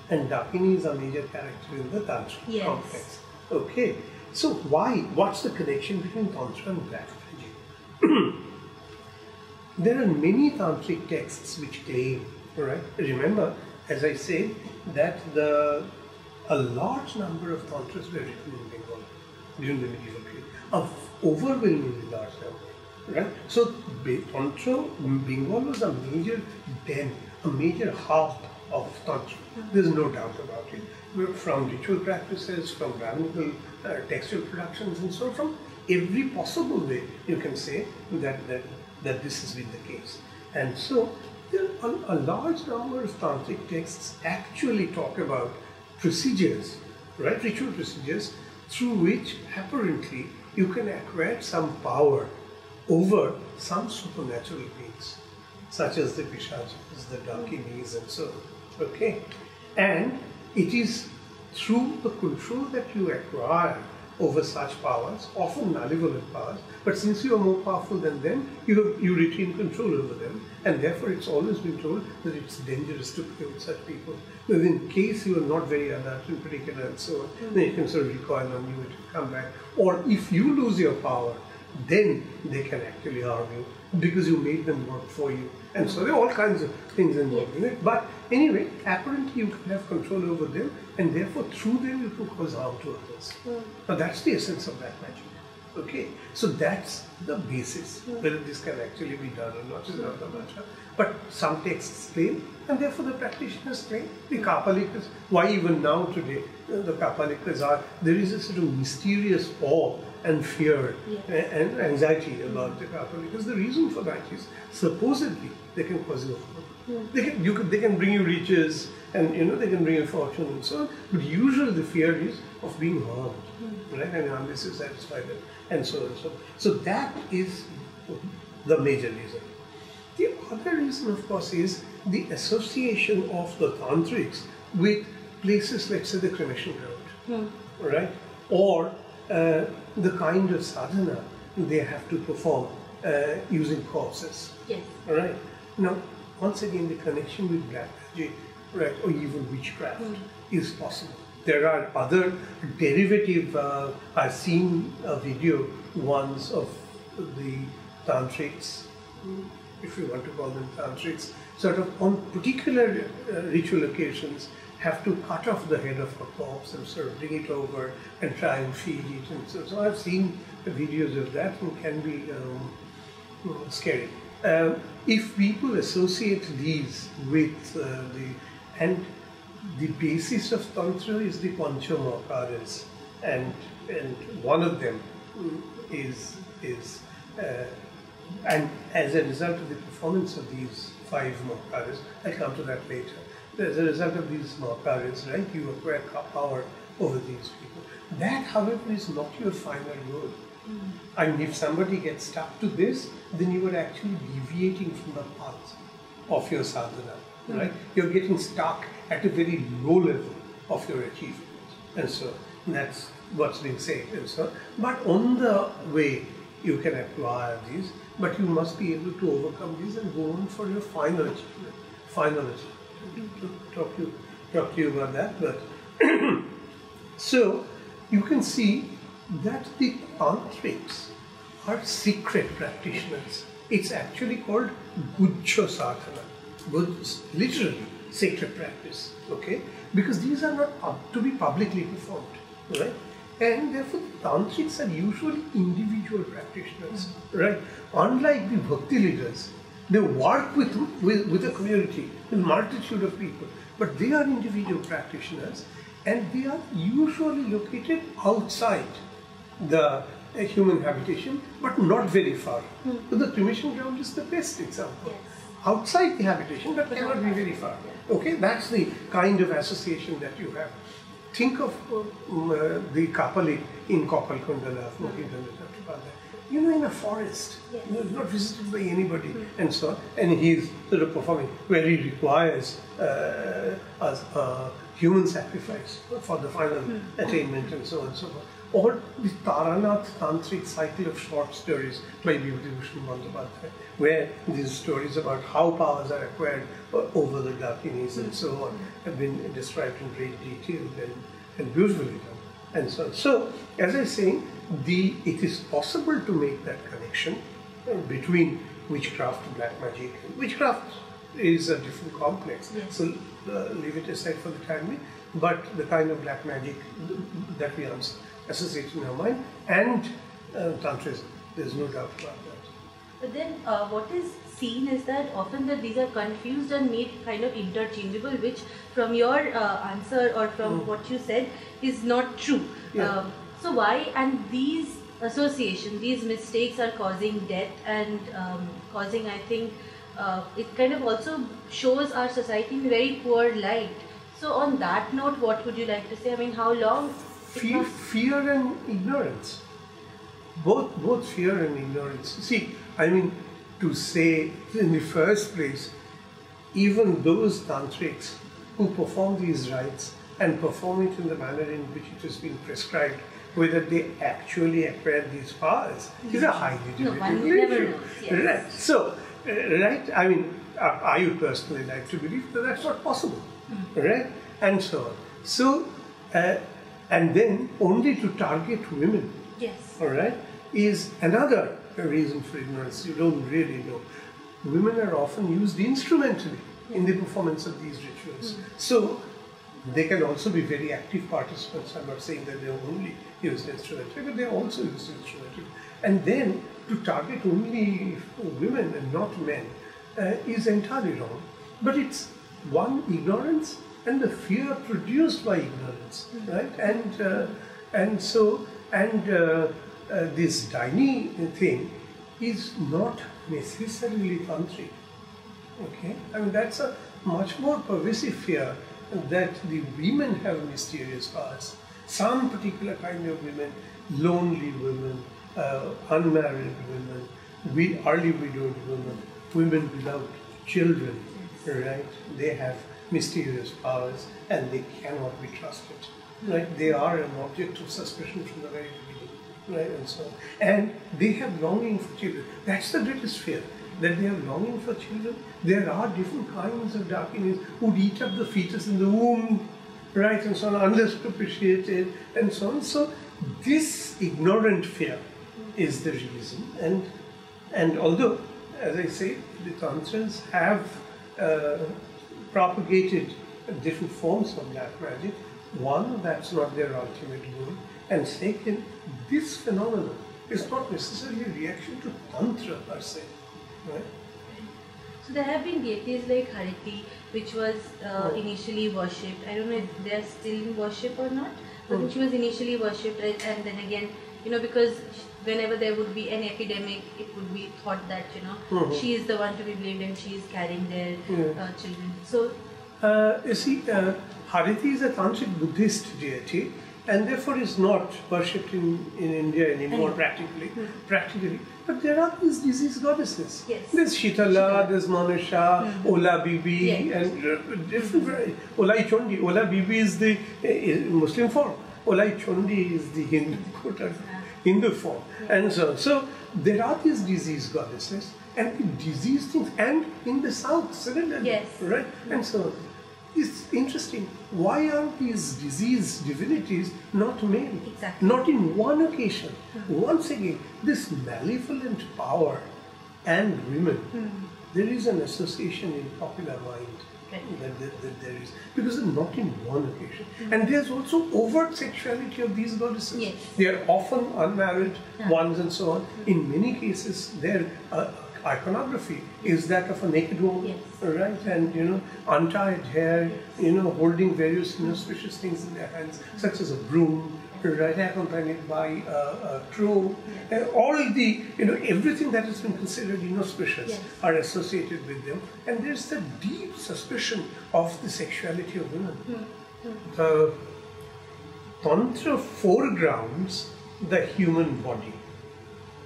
and Dakini is a major character in the Tantra complex. Okay, so why? What's the connection between Tantra and black magic? There are many tantric texts which claim, right? Remember, as I said, that a large number of tantras were written in Bengal during the medieval period. An overwhelmingly large number, right? So Tantra, Bengal was a major den, a major hub of Tantra. There's no doubt about it. From ritual practices, from rabbinical textual productions, and so on, from every possible way, you can say that this has been the case. And so there are a large number of tantric texts actually talk about procedures, right, ritual procedures, through which apparently you can acquire some power over some supernatural beings, such as the Pishachas, the Dakinis, and so on. Okay? And it is through the control that you acquire over such powers, often malevolent powers, but since you are more powerful than them, you retain control over them, and therefore it's always been told that it's dangerous to play with such people. But in case you are not very alert in particular and so on, then you can sort of recoil on you and come back. Or if you lose your power, then they can actually harm you because you made them work for you. And so there are all kinds of things involved in it. But anyway, apparently you can have control over them, and therefore through them you can cause harm to others. Now that's the essence of black magic. Okay, so that's the basis. Whether this can actually be done or not is another matter. But some texts claim, and therefore the practitioners claim. The Kapalikas, why even now today, the Kapalikas are, there is a sort of mysterious awe and fear and anxiety about the Kapalikas. The reason for that is, supposedly, they can cause you harm. They can bring you riches, and they can bring you fortune and so on. But usually the fear is of being harmed, right? And unless you satisfy them, and so on and so on. So that is the major reason. The other reason, of course, is the association of the tantrics with places, let's say the cremation ground, right? Or the kind of sadhana they have to perform using corpses. Yes. All right. Now, once again, the connection with black magic, right, or even witchcraft is possible. There are other derivative. I've seen a video once of the tantrics, if you want to call them tantrics, sort of on particular ritual occasions, have to cut off the head of a corpse and sort of bring it over and try and feed it. And so I've seen videos of that, and can be scary. If people associate these with the basis of Tantra is the Panchamokaras, and one of them is and as a result of the performance of these 5 Mokaras, I'll come to that later. As a result of these Mokaras, right, you acquire power over these people. That, however, is not your final goal. I mean, if somebody gets stuck to this, then you are actually deviating from the path of your sadhana, right? You're getting stuck at a very low level of your achievement, and so that's what's being said, and so. But on the way, you can acquire these, but you must be able to overcome these and go on for your final achievement, talk to you about that. But so you can see that the tantrics are secret practitioners. It's actually called Gujjo Sadhana. Literally sacred practice. Okay, because these are not to be publicly performed, right? And therefore, tantrics are usually individual practitioners, right? Unlike the bhakti leaders, they work with a community, with a multitude of people, but they are individual practitioners, and they are usually located outside the human habitation, but not very far. So the cremation ground is the best example. Yes. Outside the habitation, but cannot be very far. Okay, that's the kind of association that you have. Think of the Kapali in Kopalkundala, in a forest, not visited by anybody, and so on. And he's sort of performing where he requires a human sacrifice for the final attainment, and so on and so forth. Or the Taranath Tantric cycle of short stories by Vibhuti Bandapatya, where these stories about how powers are acquired over the Dakinis and so on have been described in great detail and beautifully done, and so on. So, as I was saying, it is possible to make that connection between witchcraft and black magic. Witchcraft is a different complex, so leave it aside for the time being, but the kind of black magic that we associate in our mind, and Tantrism, there's no doubt about that. But then what is seen is that often that these are confused and made kind of interchangeable, which from your answer or from what you said is not true. Yeah. So why, and these associations, these mistakes are causing death and causing, I think, it kind of also shows our society in a very poor light. So on that note, what would you like to say? I mean, how long? Fear and ignorance. Both fear and ignorance. See, I mean, to say in the first place, even those tantrics who perform these rites and perform it in the manner in which it has been prescribed, whether they actually acquire these powers is a highly debatable issue. Yes. Right. So, right, I mean, I would personally like to believe that that's not possible, right? And so on. So, and then only to target women, all right, is another reason for ignorance. You don't really know. Women are often used instrumentally in the performance of these rituals. So, they can also be very active participants. I'm not saying that they're only used instrumentally, but they're also used instrumentally. And then to target only women and not men is entirely wrong. But it's one, ignorance, and the fear produced by ignorance, right? And this tiny thing is not necessarily tantric. Okay, I mean that's a much more pervasive fear that the women have mysterious powers. Some particular kind of women, lonely women, unmarried women, early widowed women, women without children, right? They have mysterious powers and they cannot be trusted, right? They are an object of suspicion from the very beginning, right? And so on. And they have longing for children. That's the greatest fear, that they have longing for children. There are different kinds of Dakinis who would eat up the fetus in the womb, right? And so on, unless propitiated, and so on. So this ignorant fear is the reason. And although, as I say, the Tantras have propagated different forms of black magic. One, that's not their ultimate goal. And second, this phenomenon is not necessarily a reaction to Tantra per se. Right? So there have been deities like Hariti, which was initially worshipped. I don't know if they are still in worship or not, but she was initially worshipped, and then again, because whenever there would be an epidemic, it would be thought that, she is the one to be blamed and she is carrying their children. So, you see, Hariti is a tantric Buddhist deity, and therefore is not worshipped in India anymore practically. But there are these disease goddesses. Yes. There's Shitala, there's Manasha, Ola Bibi, and different varieties. Olai Chondi. Ola Bibi is the Muslim form. Olai Chondi is the Hindu form, and so on. So there are these disease goddesses, and the disease things, and in the south, similarly, right, and so on. it's interesting. Why are these diseased divinities not male? Exactly. Not in one occasion. Once again, this malevolent power and women, there is an association in popular mind that there is, because not in one occasion. And there's also overt sexuality of these goddesses. Yes. They are often unmarried ones and so on. In many cases, their iconography is that of a naked woman, right? And untied hair, holding various inauspicious things in their hands, such as a broom, right, accompanied by a crow. All the, everything that has been considered inauspicious are associated with them. And there's the deep suspicion of the sexuality of women. The Tantra foregrounds the human body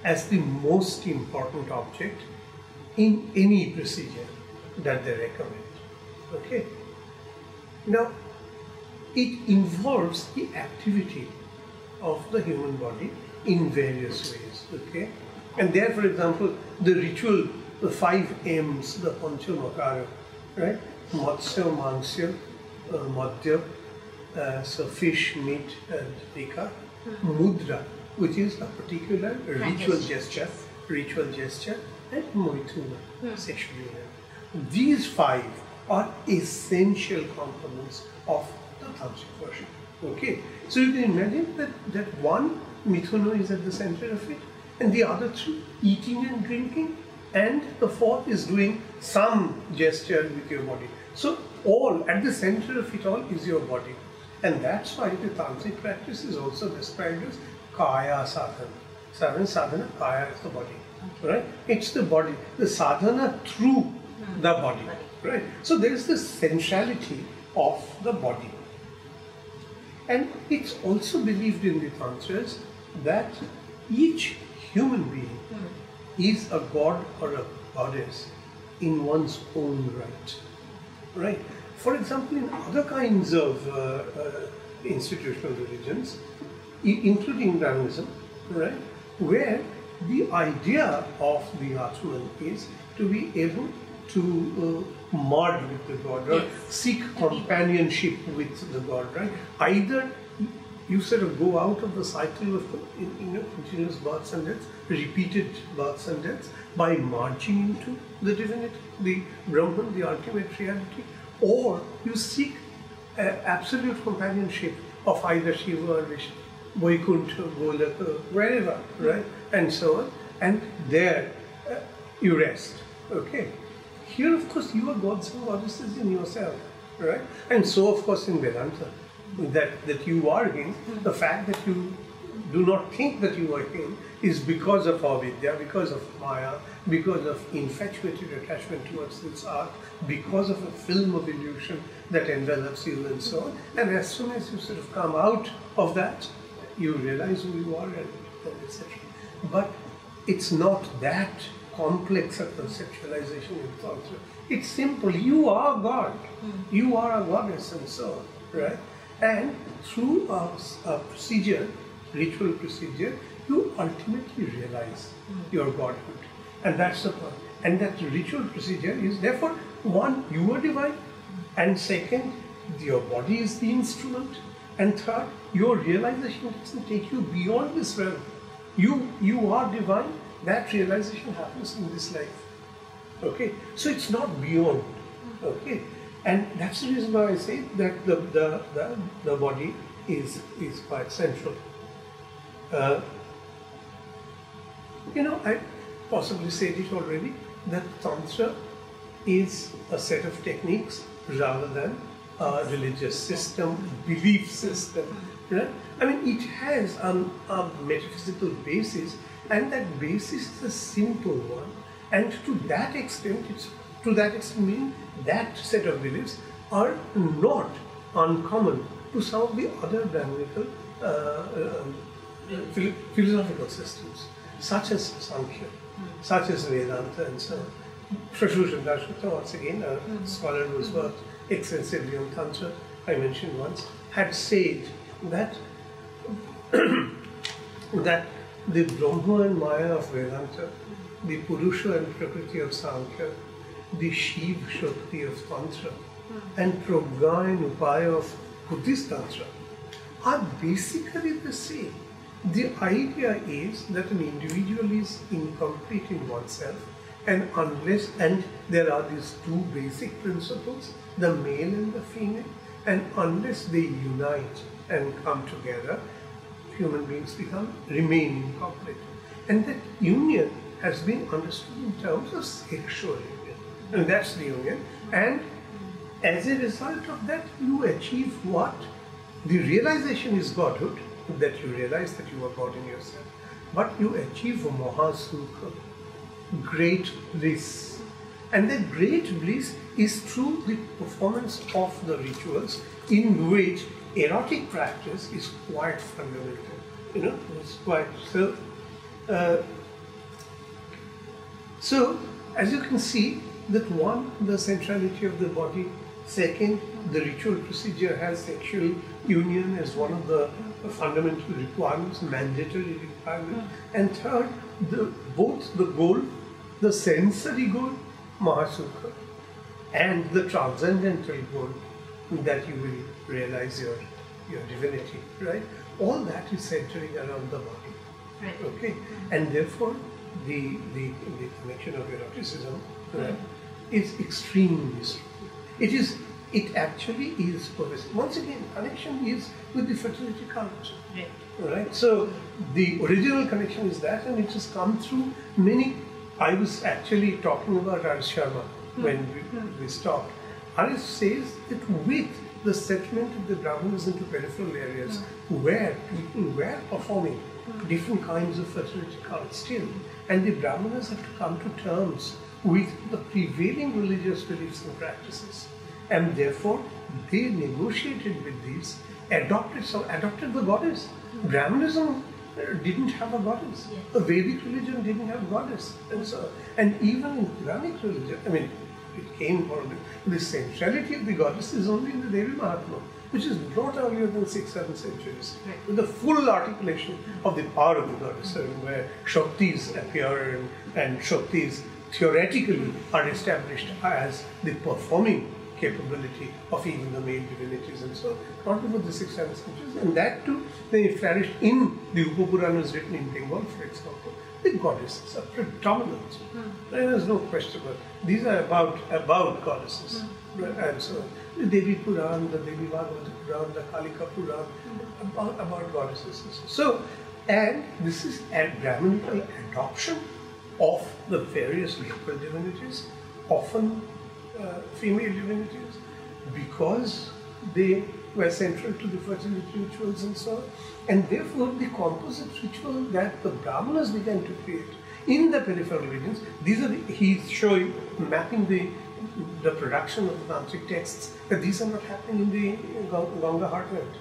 as the most important object in any procedure that they recommend. Okay? Now, it involves the activity of the human body in various ways. Okay? And there, for example, the ritual, the 5 M's, the Pancha Makara, right? Matsya, Mansya, Madhya, so fish, meat, and Tika. Mudra, which is a particular ritual gesture, and Moithuna, sexual union. These 5 are essential components of the Tantric worship. Okay, so you can imagine that one, Mithuna, is at the center of it, and the other 3, eating and drinking, and the 4th is doing some gesture with your body. So all, at the center of it all is your body. And that's why the Tantric practice is also described as Kaya Sadhana. Sadhana, Kaya is the body, right? It's the body, the sadhana through the body, right? So there is the sensuality of the body. And it's also believed in the Tantras that each human being is a god or a goddess in one's own right, right? For example, in other kinds of institutional religions, including Brahmanism, right, where the idea of the Atman is to be able to merge with the God, or seek companionship with the God, right? Either you sort of go out of the cycle of continuous births and deaths, repeated births and deaths, by marching into the divinity, the Brahman, the ultimate reality, or you seek absolute companionship of either Shiva or Vishnu, Vaikuntha, Golaka, wherever, right? And so on. And there you rest. Okay. Here, of course, you are gods and goddesses in yourself, right? And so, of course, in Vedanta, that you are him, the fact that you do not think that you are him is because of avidya, because of maya, because of infatuated attachment towards this art, because of a film of illusion that envelops you and so on. And as soon as you sort of come out of that, you realize who you are and etc. But it's not that complex a conceptualization in Tantra. It's simple. You are God. You are a goddess and so on, right? And through a procedure, ritual procedure, you ultimately realize your godhood. And that's the point. And that ritual procedure is, therefore, one, you are divine, and second, your body is the instrument, and third, your realization doesn't take you beyond this realm. You are divine, that realization happens in this life. Okay? So it's not beyond. Okay? And that's the reason why I say that the body is quite central. I possibly said it already, that Tantra is a set of techniques rather than a religious system, belief system. Right? I mean, it has a metaphysical basis, and that basis is a simple one. And to that extent, meaning that set of beliefs are not uncommon to some of the other Brahminical philosophical systems, such as Sankhya, such as Vedanta, and so on. Shashusha Dashutta, once again, a scholar who's worked extensively on Tantra, I mentioned once, had said that that the Brahma and Maya of Vedanta, the Purusha and Prakriti of Sankhya, the Shiv Shakti of Tantra, and Progya and Upaya of Buddhist Tantra are basically the same. The idea is that an individual is incomplete in oneself, and there are these two basic principles, the male and the female, and unless they unite and come together, human beings remain incomplete. And that union has been understood in terms of sexual union. And that's the union. And as a result of that, you achieve what? The realization is Godhood, that you realize that you are God in yourself. But you achieve Mahasukha, great bliss. And that great bliss is through the performance of the rituals, in which erotic practice is quite fundamental. It's quite so. So, as you can see, that one, the centrality of the body. Second, the ritual procedure has sexual union as one of the fundamental requirements, mandatory requirement. And third, both the goal, the sensory goal, Mahasukha, and the transcendental goal, that you will realize your divinity, right? All that is centering around the body, right. Okay? And therefore, the connection of eroticism, right, is extremely strong. It actually is, once again, connection is with the fertility cult. Right? So the original connection is that, and it has come through many. I was actually talking about Aris Sharma when we stopped. Aris says that with the settlement of the Brahmanas into peripheral areas, where people were performing different kinds of fertility cults still, and the Brahmanas had to come to terms with the prevailing religious beliefs and practices, and therefore they negotiated with these, adopted the goddess. Brahmanism didn't have a goddess. The Vedic religion didn't have a goddess, and even in Puranic religion, it came from the centrality of the goddess is only in the Devi Mahatma, which is not earlier than 6-7 centuries, with the full articulation of the power of the goddess, where Shaktis appear and Shaktis theoretically are established as the performing capability of even the male divinities, and so not over the 6-7 centuries. And that too, they flourished in the Upapuranas written in Bengal, for example. The goddesses are predominant. There is no question about it. These are about goddesses. And so the Devi Puran, the Devi Bhagavata Puran, the Kalika Puran, about goddesses. So, and this is a Brahminical adoption of the various local divinities, often female divinities, because they were central to the fertility rituals and so on. And therefore, the composite ritual that the Brahmanas began to create in the peripheral regions, he's showing, mapping the production of the tantric texts, that these are not happening in the Ganga heartland.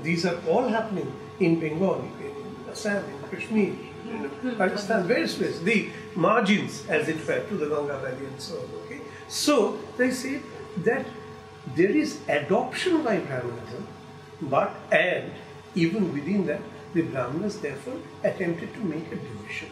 These are all happening in Bengal, in Assam, in Kashmir, in Pakistan, various places, the margins, as it were, to the Ganga Valley and so on. Okay? So, they say that there is adoption by Brahmanism, and even within that, the Brahmanas therefore attempted to make a division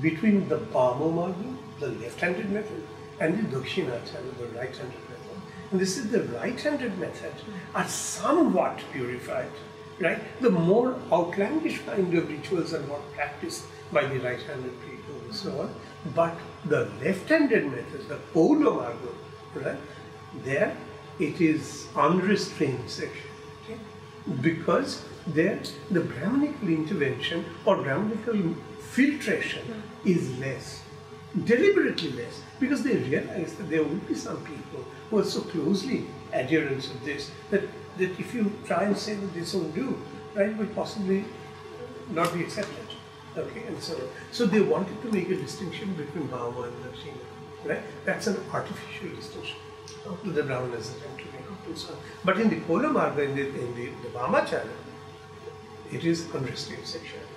between the Vama Marga, the left-handed method, and the Dakshinacharya, the right-handed method. And this is the right-handed method are somewhat purified, right? The more outlandish kind of rituals are not practiced by the right-handed people and so on. But the left-handed methods, the Paula Marga, right? There it is unrestrained sexuality, because there the Brahminical intervention or Brahminical filtration is less, deliberately less, because they realize that there will be some people who are so closely adherents of this that if you try and say that this won't do, right, will possibly not be accepted. Okay, and so they wanted to make a distinction between Bhava and Dakshina, right? That's an artificial distinction the Brahmanas attempt to make. And so, but in the Pola Marga, in the Vamacharya, it is unrestrained sexuality.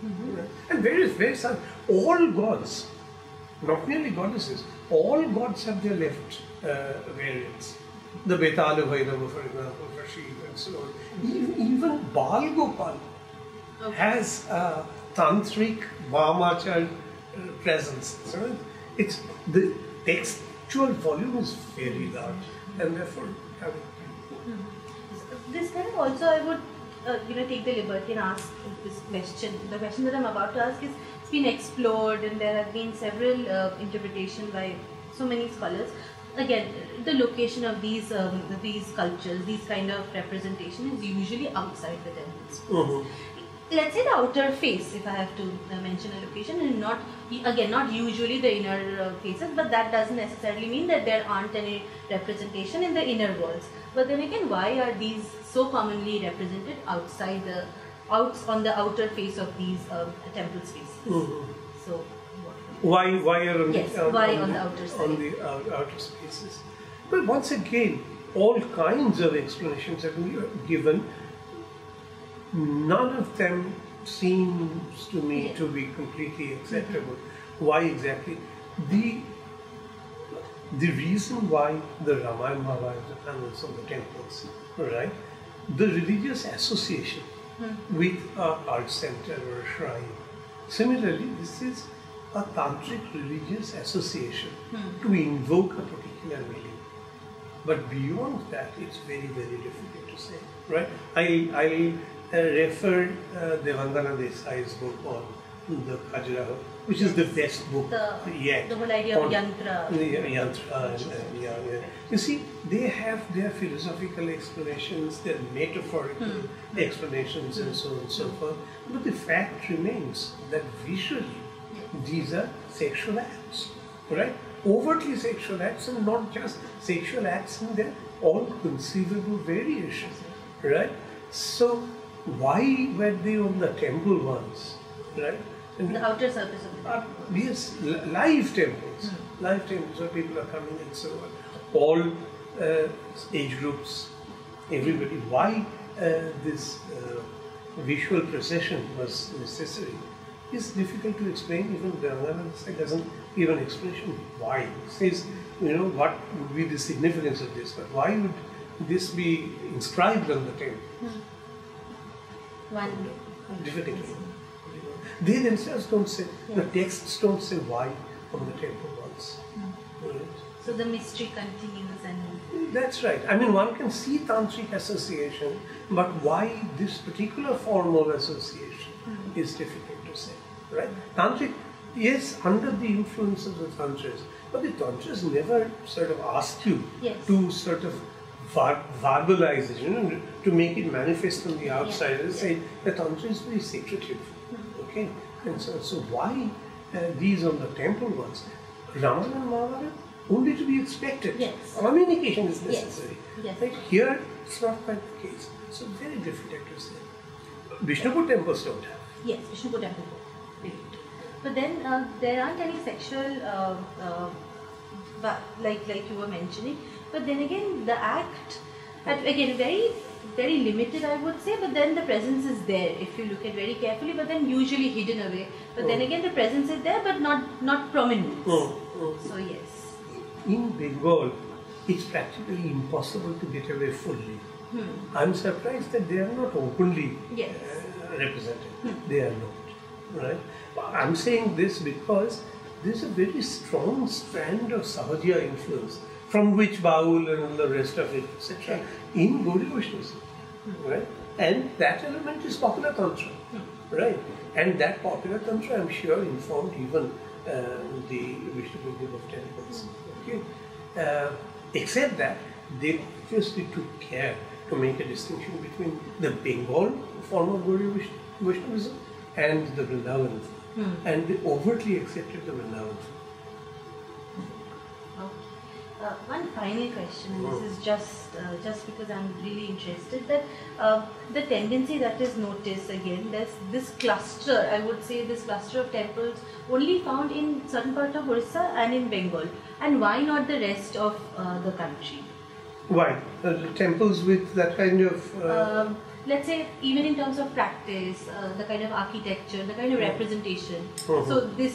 Right? And various all gods, not merely goddesses, all gods have their left variants. The Betala Vairava, for example, for Shiva and so on. Even Bal Gopal has a tantric Vamacharya presence. So it's the textual volume is very large. and therefore have it. This kind of also I would take the liberty and ask this question. The question that I'm about to ask is, it's been explored and there have been several interpretations by so many scholars. Again, the location of these sculptures, these kind of representation is usually outside the temples. Let's say the outer face, if I have to mention a location, and not usually the inner faces, but that doesn't necessarily mean that there aren't any representation in the inner walls. But then again, why are these so commonly represented outside on the outer face of these temple spaces? So why are on the outer side? On the outer spaces? Well, once again, all kinds of explanations have been given. None of them seems to me to be completely acceptable. Why exactly? The reason why the Ramayana Mahabharata panels on the temples, right? The religious association with an art center or a shrine. Similarly, this is a tantric religious association to invoke a particular meaning. But beyond that, it's very, very difficult to say, right? I refer Devangana Desai's book on the Khajuraho, which is the best book yet. The whole idea of yantra. Yeah. You see, they have their philosophical explanations, their metaphorical explanations, and so on and so forth. But the fact remains that visually, these are sexual acts, right? Overtly sexual acts, and not just sexual acts in their all conceivable variations, right? So why were they on the temple ones, right? And the outer surface of the temple. Yes, live temples. Live temples where people are coming and so on. All age groups, everybody. Why this visual procession was necessary is difficult to explain. Even Devangana doesn't give an explanation why. It says, what would be the significance of this, but why would this be inscribed on the temple? Difficult. They themselves don't say, the texts don't say why on the temple walls. Right? So the mystery continues and... That's right. I mean, one can see tantric association, but why this particular formal association is difficult to say, right? Tantric, yes, under the influence of the tantras, but the tantras never sort of ask you to sort of verbalize it, to make it manifest on the outside. They say the tantra is very secretive, okay? And so why these on the temple ones? Ramayana and Mahabharata, only to be expected. Communication is necessary. Right? Here, it's not quite the case. So very difficult to say. Bishnupur temples don't have. Yes, Bishnupur temple. But then there aren't any sexual, like you were mentioning. But then again, the act, again, very, very limited, I would say. But then the presence is there if you look at very carefully. But then usually hidden away. But then again, the presence is there, but not prominent. So yes. In Bengal, it's practically impossible to get away fully. I'm surprised that they are not openly represented. They are not, right? I'm saying this because there's a very strong strand of Sahaja influence from which Baul and the rest of it, etc., in Gaudiya Vaishnavism, right? And that element is popular tantra, right? And that popular tantra, I'm sure, informed even the Bishnupur group of temples. Okay, except that they obviously took care to make a distinction between the Bengal form of Gaudiya Vaishnavism and the Vrindavan, and they overtly accepted the Vrindavan. One final question, and this is just because I'm really interested, that the tendency that is noticed again, there's this cluster, I would say this cluster of temples only found in certain part of Orissa and in Bengal, and why not the rest of the country? Why? The temples with that kind of... let's say, even in terms of practice, the kind of architecture, the kind of representation. So the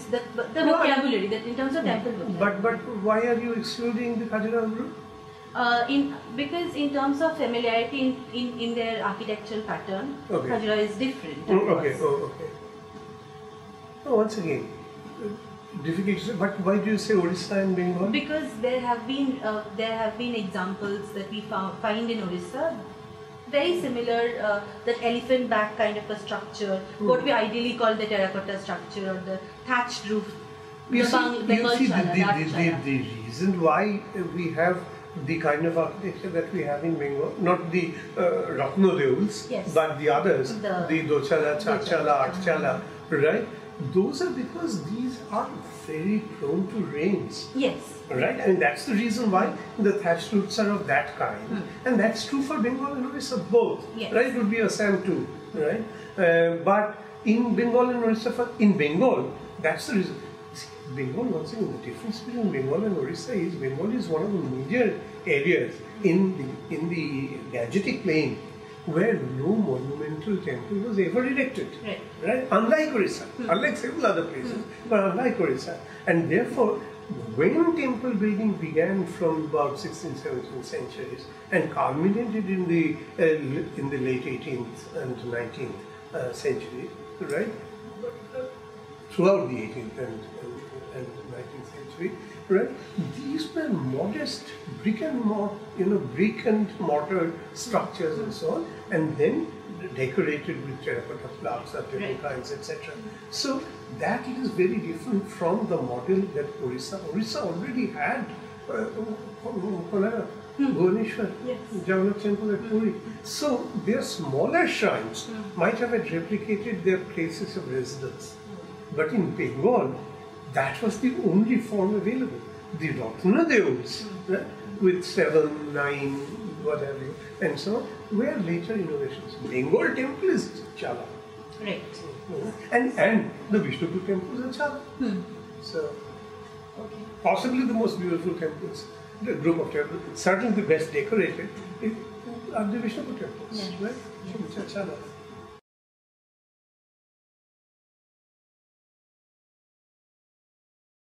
vocabulary, that in terms of temple vocabulary. But why are you excluding the Khajuraho group? Because in terms of familiarity in their architectural pattern, Khajuraho is different. Okay. So once again, difficult to say. But why do you say Orissa and Bengal? Because there have been examples that we find in Orissa, very similar, that elephant back kind of a structure, what we ideally call the terracotta structure or the thatched roof. You see, the reason why we have the kind of architecture that we have in Bengal, not the Ratnodeuls, yes, but the others, the Dochala, Chachala, Artchala, right? Those are because these are very prone to rains. Yes. Right? And that's the reason why the thatched roofs are of that kind. And that's true for Bengal and Orissa both. Yes. Right? It would be Assam too. Right? But in Bengal and Orissa, in Bengal, that's the reason. See, Bengal, once again, the difference between Bengal and Orissa is Bengal is one of the major areas in the Gangetic plain where no monumental temple was ever erected. Right? Unlike Orissa, unlike several other places, but unlike Orissa. And therefore, when temple building began from about 16th, 17th centuries and culminated in the late 18th and 19th century, right? Throughout the 18th and 19th century, right? These were modest brick and mortar structures and so on, and then decorated with terracotta plaques of different kinds, etc. So that is very different from the model that Orissa already had. Bhubaneswar, Jagannath Temple at Puri. So their smaller shrines might have replicated their places of residence. But in Bengal, that was the only form available. The Ratnodeuls, right, with 7, 9, whatever, and so on, were later innovations. Bengal temple is Chala. Right. And the Bishnupur temple is a Chala. So, possibly the most beautiful temples, the group of temples, certainly the best decorated, are the Bishnupur temples, right? Which are Chala.